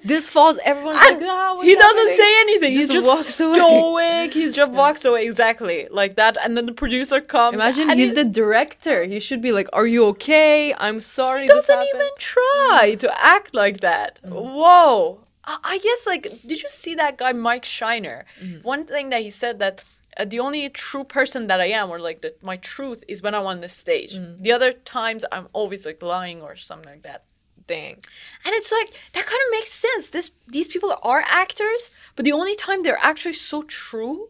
this falls. Everyone's like, he doesn't say anything. He's just walks stoic. He just walks away. Exactly. Like that. And then the producer comes. Imagine he's the director. He should be like, are you okay? I'm sorry. He doesn't even try to act like that. Whoa. I guess, like, did you see that guy, Mike Shiner? One thing that he said that the only true person that I am, or like my truth, is when I'm on the stage. The other times I'm always like lying or something like that. Dang. And it's like, that kind of makes sense. These people are actors, but the only time they're actually so true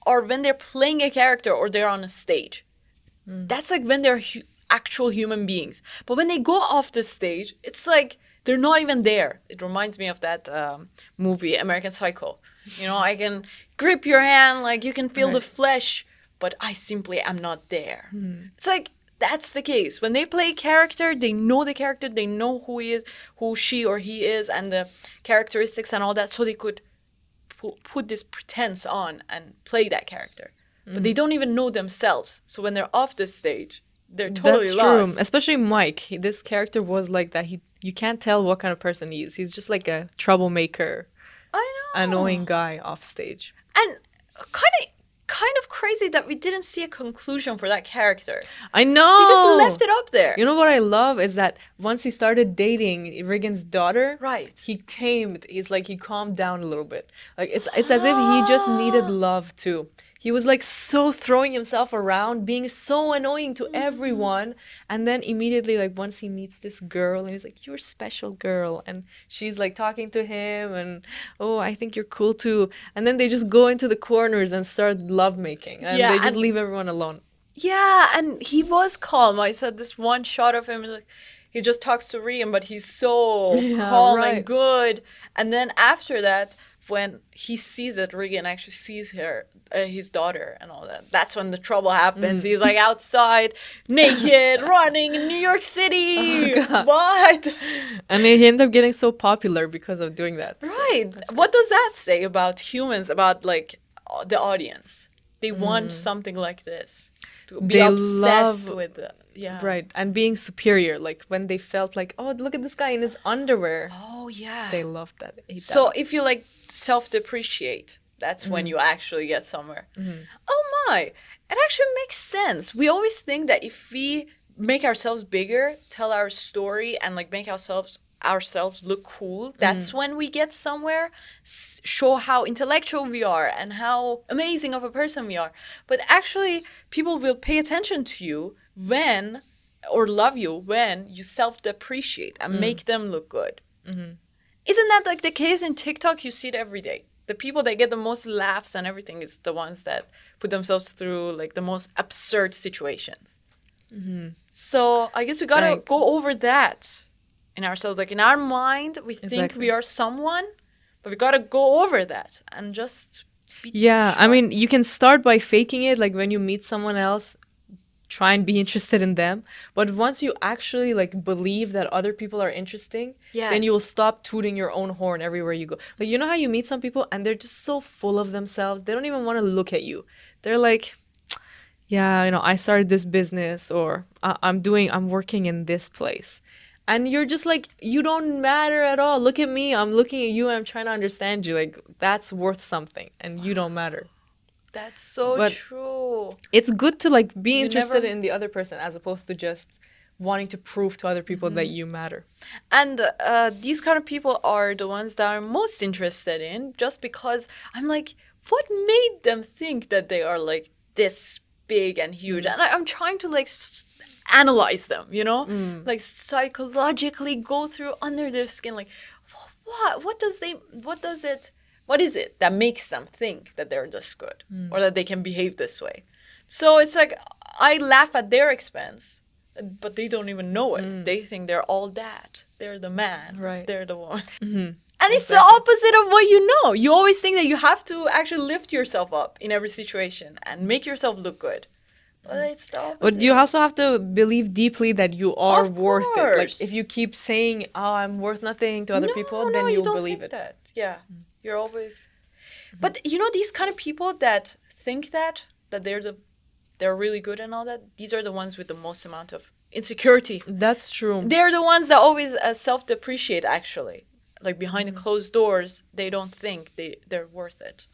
are when they're playing a character or they're on a stage. That's like when they're actual human beings. But when they go off the stage, it's like they're not even there. It reminds me of that movie, American Psycho. You know, I can grip your hand, like you can feel the flesh, but I simply am not there. It's like, that's the case. When they play a character, they know the character, they know who she or he is, and the characteristics and all that, so they could put this pretense on and play that character. but they don't even know themselves. So when they're off the stage, they're totally lost. True. Especially Mike. This character was like that. You can't tell what kind of person he is. He's just like a troublemaker, I know. annoying guy off stage. And kind of crazy that we didn't see a conclusion for that character. I know. They just left it up there. You know what I love is that once he started dating Regan's daughter, Right. he tamed. He calmed down a little bit. Like it's as if he just needed love too. He was like so throwing himself around, being so annoying to everyone, and then immediately, like, once he meets this girl and he's like, "You're a special girl," and she's like talking to him and, "Oh, I think you're cool too," and then they just go into the corners and start lovemaking, and they just leave everyone alone. Yeah, and he was calm. I said this one shot of him, like, he just talks to Regan, but he's so calm and good. And then after that, when he sees it, Regan actually sees her, his daughter and all that. That's when the trouble happens. He's like outside, naked, running in New York City. Oh, what? And he ended up getting so popular because of doing that. Right. So what does that say about humans, about like the audience? They want something like this. To be obsessed with it. Yeah. Right. And being superior. Like when they felt like, oh, look at this guy in his underwear. Oh, yeah. They loved that. So if you like self-depreciate, that's when you actually get somewhere. Oh my, it actually makes sense. We always think that if we make ourselves bigger, tell our story, and like make ourselves look cool, that's when we get somewhere, show how intellectual we are and how amazing of a person we are. But actually, people will pay attention to you when, or love you when you self-depreciate and make them look good. Isn't that like the case in TikTok? You see it every day. The people that get the most laughs and everything is the ones that put themselves through like the most absurd situations. So I guess we gotta go over that in ourselves. Like in our mind, we think we are someone, but we gotta go over that and just be I mean, you can start by faking it. Like when you meet someone else, try and be interested in them. But once you actually like believe that other people are interesting, then you will stop tooting your own horn everywhere you go. Like, you know how you meet some people and they're just so full of themselves, they don't even want to look at you. They're like, yeah, you know, I started this business, or I'm working in this place. And you're just like, you don't matter at all. Look at me, I'm looking at you and I'm trying to understand you. Like, that's worth something and you don't matter. That's so true. It's good to like be interested in the other person as opposed to just wanting to prove to other people that you matter. And these kind of people are the ones that I'm most interested in, just because I'm like, what made them think that they are like this big and huge? And I'm trying to like analyze them, you know, like psychologically go through under their skin, like what is it that makes them think that they're this good or that they can behave this way? So it's like I laugh at their expense, but they don't even know it. They think they're all that. They're the man. Right. They're the one. And it's the opposite of what you know. You always think that you have to actually lift yourself up in every situation and make yourself look good. But it's the opposite. But you also have to believe deeply that you are worth it. Like if you keep saying, "Oh, I'm worth nothing" to other people, then you'll believe it. That. Yeah. You're always, but you know, these kind of people that think that they're really good and all that. These are the ones with the most amount of insecurity. That's true. They're the ones that always self-depreciate. Actually, like behind the closed doors, they don't think they're worth it.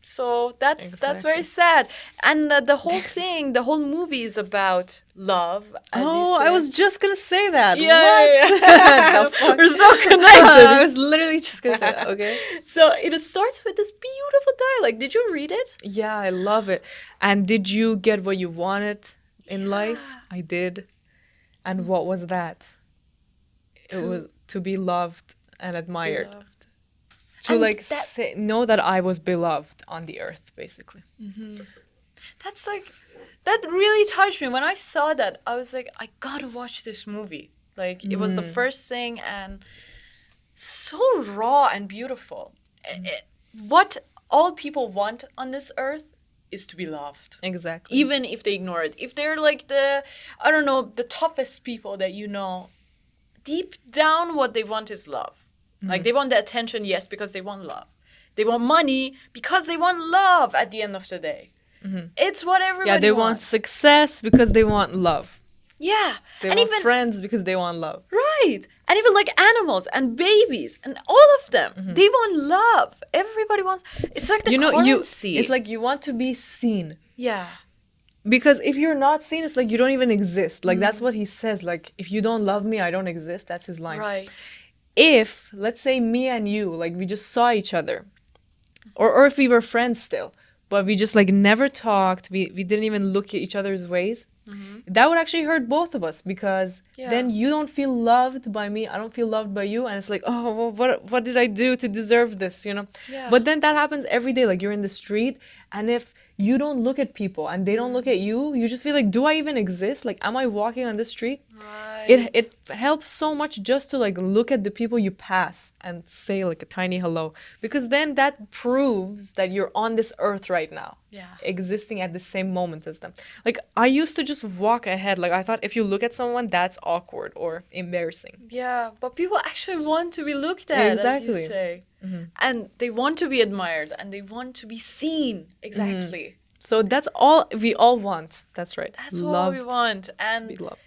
So that's very sad. And the whole thing, the whole movie is about love. As you said. I was just gonna say that. Yeah. We're so connected. I was literally just gonna say that. Okay. So it starts with this beautiful dialogue. Did you read it? Yeah, I love it. And did you get what you wanted in life? I did. And what was that? It was to be loved and admired. To and know that I was beloved on the earth, basically. That's like, that really touched me. When I saw that, I was like, I gotta watch this movie. Like, it was the first thing, and so raw and beautiful. What all people want on this earth is to be loved. Exactly. Even if they ignore it. If they're like the toughest people that you know, deep down what they want is love. Like, they want the attention, yes, because they want love. They want money because they want love at the end of the day. It's what everybody Yeah, they wants. want success because they want love. Yeah. They and want even friends because they want love. right. And even like animals and babies and all of them. They want love. Everybody wants it's like the currency. It's like you want to be seen. yeah. Because if you're not seen, it's like you don't even exist. Like that's what he says. Like, if you don't love me, I don't exist. That's his line. Right. If, let's say me and you, like we just saw each other, or if we were friends still, but we just like never talked, we didn't even look at each other's ways, that would actually hurt both of us, because then you don't feel loved by me, I don't feel loved by you, and it's like, oh, well, what did I do to deserve this, you know? Yeah. But then that happens every day. Like, you're in the street, and if you don't look at people and they don't look at you, you just feel like, do I even exist? Like, am I walking on the street? Right. It helps so much just to like look at the people you pass and say like a tiny hello, because then that proves that you're on this earth right now, existing at the same moment as them. Like, I used to just walk ahead. Like, I thought if you look at someone, that's awkward or embarrassing. Yeah, but people actually want to be looked at, Exactly. as you say. And they want to be admired and they want to be seen. Exactly. So that's all we all want. That's right. That's what we want. And be loved.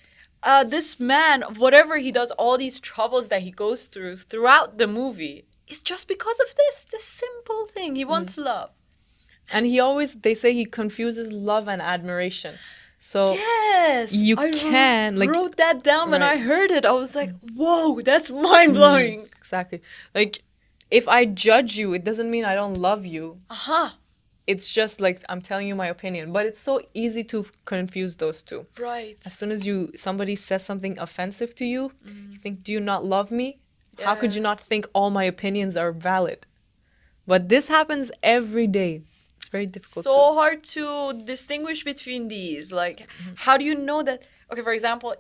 this man, whatever he does, all these troubles that he goes through throughout the movie, is just because of this simple thing. He wants love. And they say he confuses love and admiration. So yes, you I like wrote that down when I heard it. I was like, whoa, that's mind blowing. Exactly. Like, if I judge you, it doesn't mean I don't love you. It's just like I'm telling you my opinion. But it's so easy to confuse those two. Right. As soon as somebody says something offensive to you, you think, do you not love me? How could you not think all my opinions are valid? But this happens every day. It's very difficult. So hard to distinguish between these. Like, how do you know that? Okay, for example,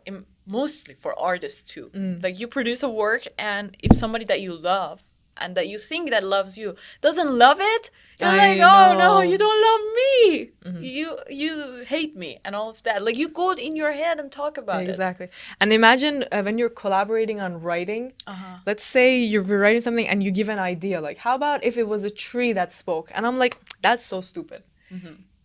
mostly for artists too. Like, you produce a work, and if somebody that you love and that you think that loves you doesn't love it, you're like, oh no, you don't love me. You hate me and all of that. Like, you go in your head and talk about it. Exactly. And imagine when you're collaborating on writing, let's say you're writing something and you give an idea, like, how about if it was a tree that spoke? And I'm like, that's so stupid.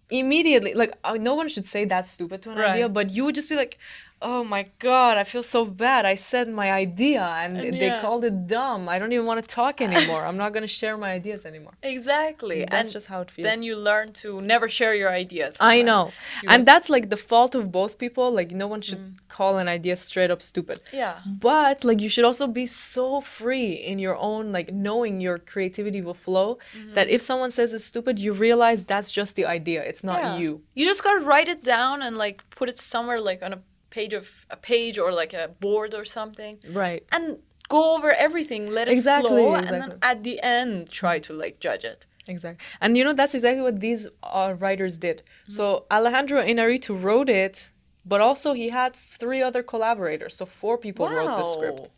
Immediately, like, no one should say that's stupid to an idea, but you would just be like, oh my God, I feel so bad. I said my idea and they called it dumb. I don't even want to talk anymore. I'm not going to share my ideas anymore. Exactly. That's just how it feels. Then you learn to never share your ideas. I know. And that's like the fault of both people. Like, no one should call an idea straight up stupid. Yeah. But like, you should also be so free in your own, like, knowing your creativity will flow, that if someone says it's stupid, you realize that's just the idea. It's not you. You just got to write it down and like put it somewhere, like on a page or like a board or something, right? And go over everything, let it flow, and then at the end try to like judge it. Exactly. And you know, that's exactly what these writers did. So Alejandro Inarritu wrote it, but also he had 3 other collaborators, so 4 people wrote the script.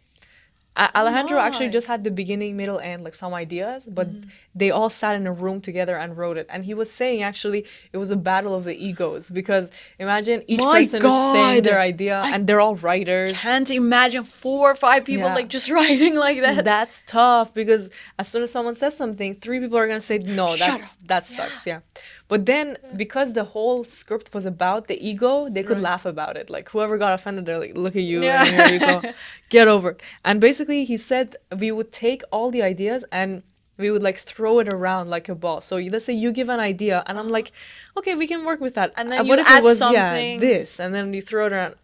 Alejandro actually just had the beginning, middle, and like some ideas, but they all sat in a room together and wrote it. And he was saying actually it was a battle of the egos, because imagine each person is saying their idea and they're all writers. Can't imagine 4 or 5 people like just writing like that. That's tough, because as soon as someone says something, 3 people are gonna say no, that sucks. But then, because the whole script was about the ego, they could laugh about it. Like, whoever got offended, they're like, look at you, and here you go. Get over it. And basically, he said we would take all the ideas and we would, like, throw it around like a ball. So let's say you give an idea, and I'm like, okay, we can work with that. And then what you if add it was, something. this, and then you throw it around.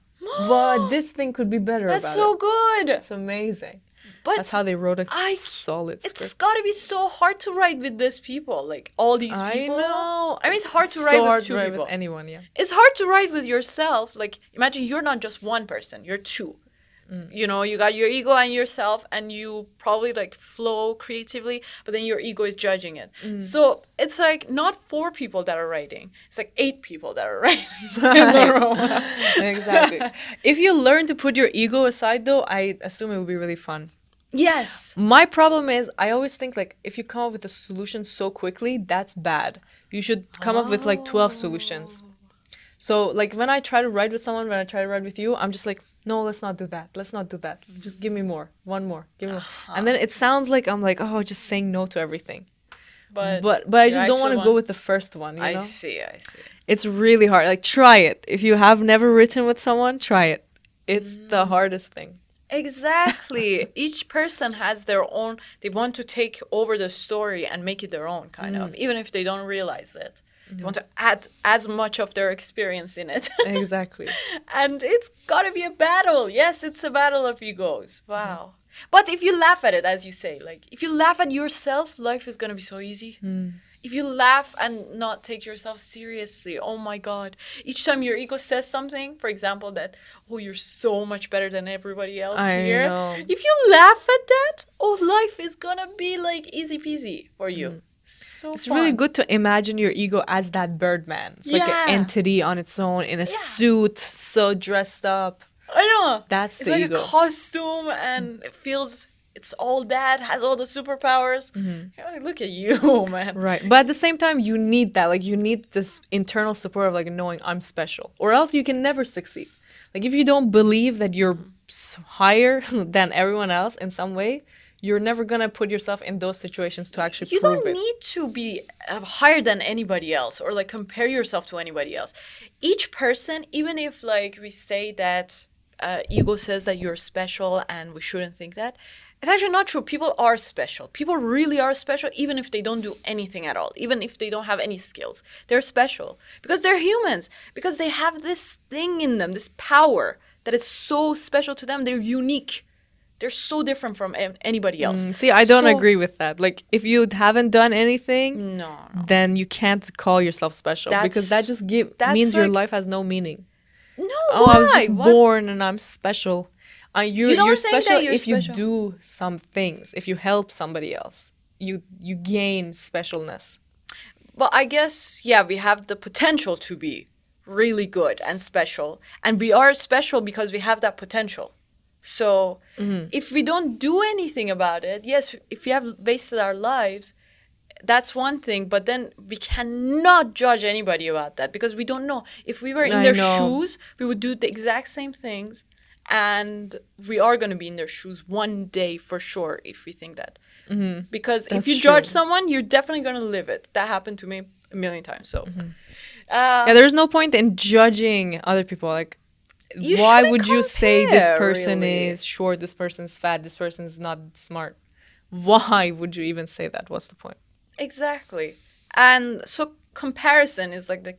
But this thing could be better about it. That's so good. It's amazing. But that's how they wrote a solid script. It's got to be so hard to write with these people, like all these people. I know. I mean, it's hard to write with 2 people. With anyone, It's hard to write with yourself. Like, imagine you're not just one person, you're 2. You know, you got your ego and yourself, and you probably like flow creatively, but then your ego is judging it. So it's like not 4 people that are writing. It's like 8 people that are writing in the room. Exactly. If you learn to put your ego aside, though, I assume it would be really fun. Yes. My problem is I always think, like, if you come up with a solution so quickly, that's bad. You should come up with like 12 solutions. So like, when I try to write with someone, when I try to write with you, I'm just like, no, let's not do that. Let's not do that. Just give me more. One more. Give me more. And then it sounds like I'm like, oh, just saying no to everything. but I your just don't want to actual go one- with the first one, you know? I see. It's really hard. Like, try it. If you have never written with someone, try it. It's the hardest thing. Exactly. Each person has their own, they want to take over the story and make it their own, kind of, even if they don't realize it. They want to add as much of their experience in it. Exactly. And it's got to be a battle. Yes, it's a battle of egos. Wow. But if you laugh at it, as you say, like, if you laugh at yourself, life is going to be so easy. If you laugh and not take yourself seriously, oh my God. Each time your ego says something, for example, that, oh, you're so much better than everybody else here. Know. If you laugh at that, oh, life is going to be like easy peasy for you. So It's fun. really good to imagine your ego as that Birdman. It's like an entity on its own in a suit, so dressed up. I know. That's it's the like ego. a costume and it feels it's all that, has all the superpowers. You're like, look at you, man. Right. But at the same time, you need that. Like, you need this internal support of, like, knowing I'm special. Or else you can never succeed. Like, if you don't believe that you're higher than everyone else in some way, you're never going to put yourself in those situations to actually You prove don't it. need to be higher than anybody else or like compare yourself to anybody else. Each person, even if like we say that ego says that you're special and we shouldn't think that, it's actually not true. People are special. People really are special even if they don't do anything at all, even if they don't have any skills. They're special because they're humans, because they have this thing in them, this power that is so special to them. They're unique. They're so different from anybody else. See, I don't So- agree with that. Like, if you haven't done anything, No. then you can't call yourself special. Because that just that's means your like- life has no meaning. No, Oh, why? I was just What? born and I'm special. You don't You're think that special you're if special. you do some things. If you help somebody else, you gain specialness. But I guess, yeah, we have the potential to be really good and special. And we are special because we have that potential. So if we don't do anything about it, yes, if we have wasted our lives, that's one thing. But then we cannot judge anybody about that because we don't know. If we were in I their know. shoes, we would do the exact same things. And we are going to be in their shoes one day for sure if we think that. Because if That's you judge true. someone, you're definitely going to live it. That happened to me a million times. So, Yeah, there's no point in judging other people. Like, You why shouldn't would you say this compare, person really. is short, this person's fat, this person's not smart? Why would you even say that? What's the point? exactly. And so comparison is like the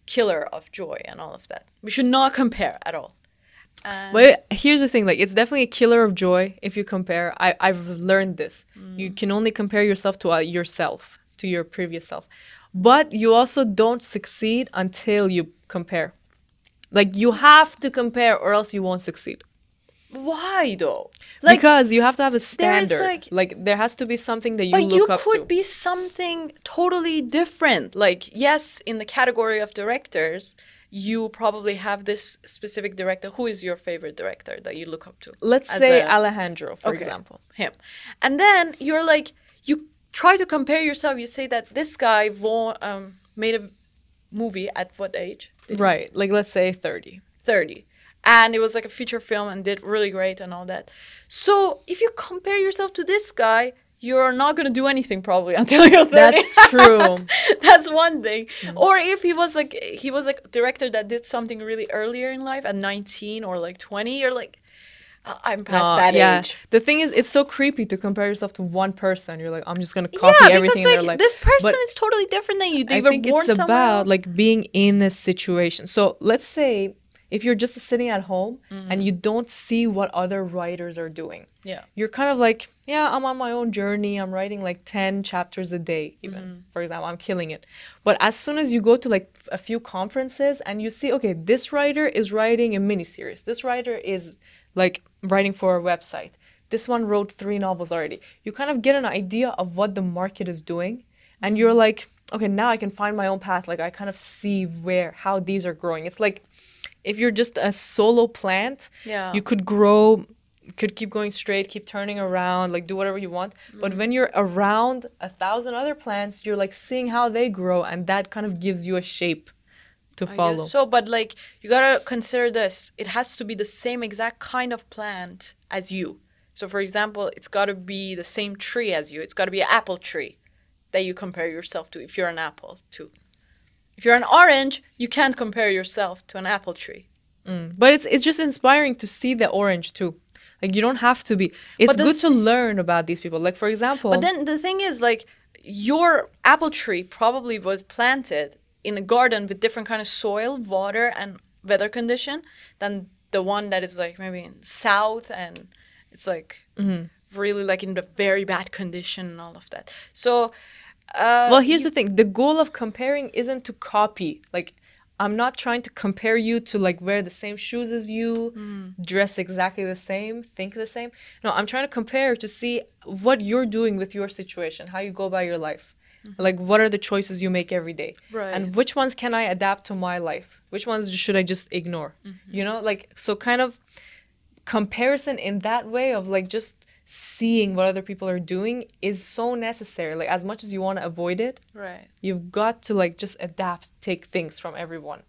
killer of joy and all of that. We should not compare at all. But here's the thing, like, it's definitely a killer of joy if you compare. I've learned this. You can only compare yourself to yourself, to your previous self. But you also don't succeed until you compare. Like, you have to compare or else you won't succeed. Why though? Like, Because you have to have a there is, standard. Like, there has to be something that you but you look up could to. be something totally different. Like, yes, in the category of directors, you probably have this specific director. Who is your favorite director that you look up to? Let's as say a- Alejandro, for Okay. example. Him. And then you're like, you try to compare yourself. You say that this guy made a movie at what age? Right. Like, let's say 30. 30. And it was like a feature film and did really great and all that. So if you compare yourself to this guy, you're not going to do anything probably until you're 30. That's true. That's one thing. Or if he was like a director that did something really earlier in life at 19 or like 20, you're like, I'm past that age. The thing is, it's so creepy to compare yourself to one person. You're like, I'm just gonna copy everything in their like life. this person But is totally different than you. They I were think born it's somewhere about else. like being in a situation. So let's say if you're just sitting at home and you don't see what other writers are doing, Yeah. you're kind of like, yeah, I'm on my own journey. I'm writing like 10 chapters a day, even, for example. I'm killing it. But as soon as you go to like a few conferences and you see, okay, this writer is writing a miniseries. This writer is like writing for a website. This one wrote 3 novels already. You kind of get an idea of what the market is doing. And you're like, okay, now I can find my own path. Like, I kind of see how these are growing. It's like, if you're just a solo plant, Yeah. you could grow, could keep going straight, keep turning around, like do whatever you want. But when you're around 1,000 other plants, you're like seeing how they grow, and that kind of gives you a shape to I follow. guess so, but like you gotta consider this. It has to be the same exact kind of plant as you. So for example, it's gotta be the same tree as you. It's gotta be an apple tree. that you compare yourself to if you're an apple too. If you're an orange, you can't compare yourself to an apple tree. But it's just inspiring to see the orange too. Like, you don't have to be. It's good to learn about these people. Like, for example. But then the thing is, like, your apple tree probably was planted in a garden with different kind of soil, water, and weather condition than the one that is like maybe in south and it's like really like in the very bad condition and all of that. So well, here's the thing. The goal of comparing isn't to copy. Like, I'm not trying to compare you to like wear the same shoes as you, dress exactly the same, think the same. No, I'm trying to compare to see what you're doing with your situation, how you go about your life. Like, what are the choices you make every day? Right. And which ones can I adapt to my life? Which ones should I just ignore? You know, like, so kind of comparison in that way of like just seeing what other people are doing is so necessary. Like, as much as you want to avoid it, right, you've got to like just adapt, take things from everyone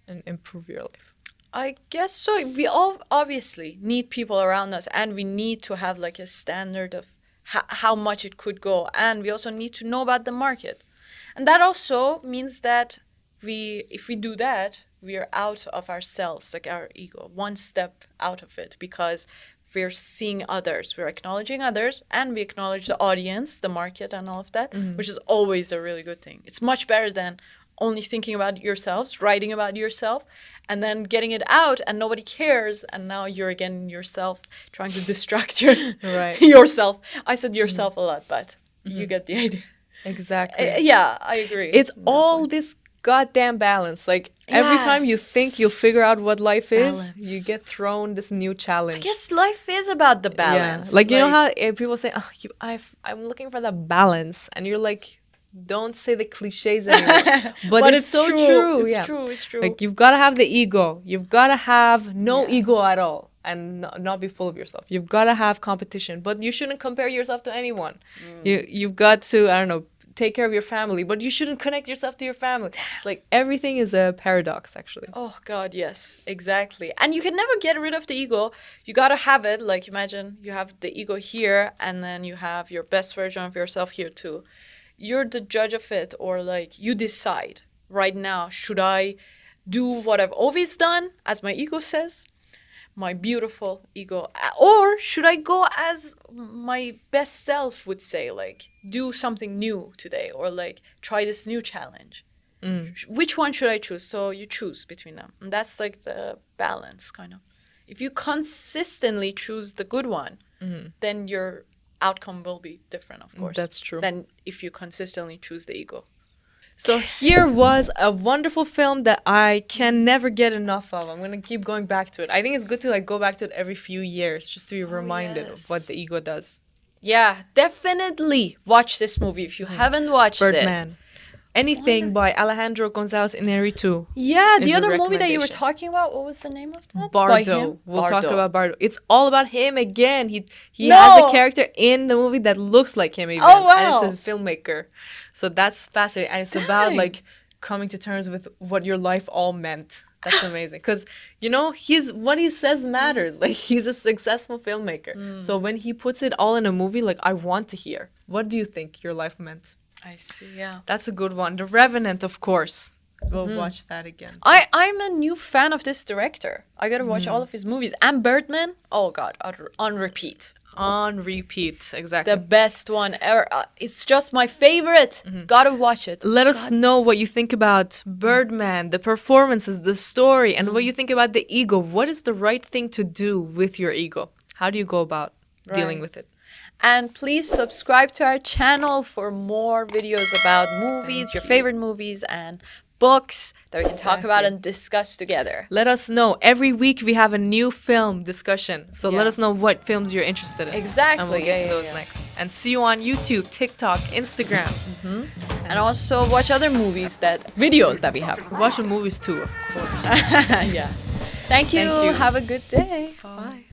and improve your life. I guess so. We all obviously need people around us, and we need to have like a standard of how much it could go, and we also need to know about the market. And that also means that if we do that, we are out of ourselves, like our ego, one step out of it, because we're seeing others, we're acknowledging others, and we acknowledge the audience, the market, and all of that, which is always a really good thing. It's much better than only thinking about yourselves, writing about yourself, and then getting it out, and nobody cares, and now you're again yourself trying to distract yourself. I said yourself a lot, but you get the idea. Exactly. Yeah, I agree. It's all this goddamn balance. Like, every time you think you'll figure out what life is, you get thrown this new challenge. I guess life is about the balance. Yeah. Like, you know how people say, I'm looking for the balance, and you're like, don't say the cliches anymore. But it's so true. It's true. Like, you've got to have the ego. You've got to have no ego at all and not be full of yourself. You've got to have competition, but you shouldn't compare yourself to anyone. You've got to, I don't know, take care of your family, but you shouldn't connect yourself to your family. It's like, everything is a paradox, actually. Oh, God, yes, exactly. And you can never get rid of the ego. You got to have it. Like, imagine you have the ego here, and then you have your best version of yourself here, too. You're the judge of it, or like you decide right now, should I do what I've always done, as my ego says, my beautiful ego, or should I go as my best self would say, like do something new today, or like try this new challenge. Which one should I choose? So you choose between them, and that's like the balance, kind of. If you consistently choose the good one, then your outcome will be different, of course. That's true. Than if you consistently choose the ego. So here was a wonderful film that I can never get enough of. I'm going to keep going back to it. I think it's good to like go back to it every few years just to be reminded of what the ego does. Yeah, definitely watch this movie if you haven't watched Birdman. Anything by Alejandro González Iñárritu. Yeah, the other movie that you were talking about, what was the name of that? Bardo. We'll talk about Bardo. It's all about him again. He has a character in the movie that looks like him even. Oh, wow. And it's a filmmaker. So that's fascinating. And it's about like coming to terms with what your life all meant. That's amazing. Because, you know, what he says matters. Like, he's a successful filmmaker. So when he puts it all in a movie, like, I want to hear, what do you think your life meant? I see, yeah. That's a good one. The Revenant, of course. We'll watch that again. I'm a new fan of this director. I gotta watch all of his movies. And Birdman, oh God, on repeat. On repeat, exactly. The best one ever. It's just my favorite. Gotta watch it. Let us know what you think about Birdman, the performances, the story, and what you think about the ego. What is the right thing to do with your ego? How do you go about dealing with it? And please subscribe to our channel for more videos about movies, your favorite movies, and books that we can talk about and discuss together. Let us know. Every week we have a new film discussion. So let us know what films you're interested in. Exactly. And we'll get to those next. And see you on YouTube, TikTok, Instagram. And also watch other videos that we have. Watch the movies too, of course. Yeah. Thank you. Have a good day. Bye.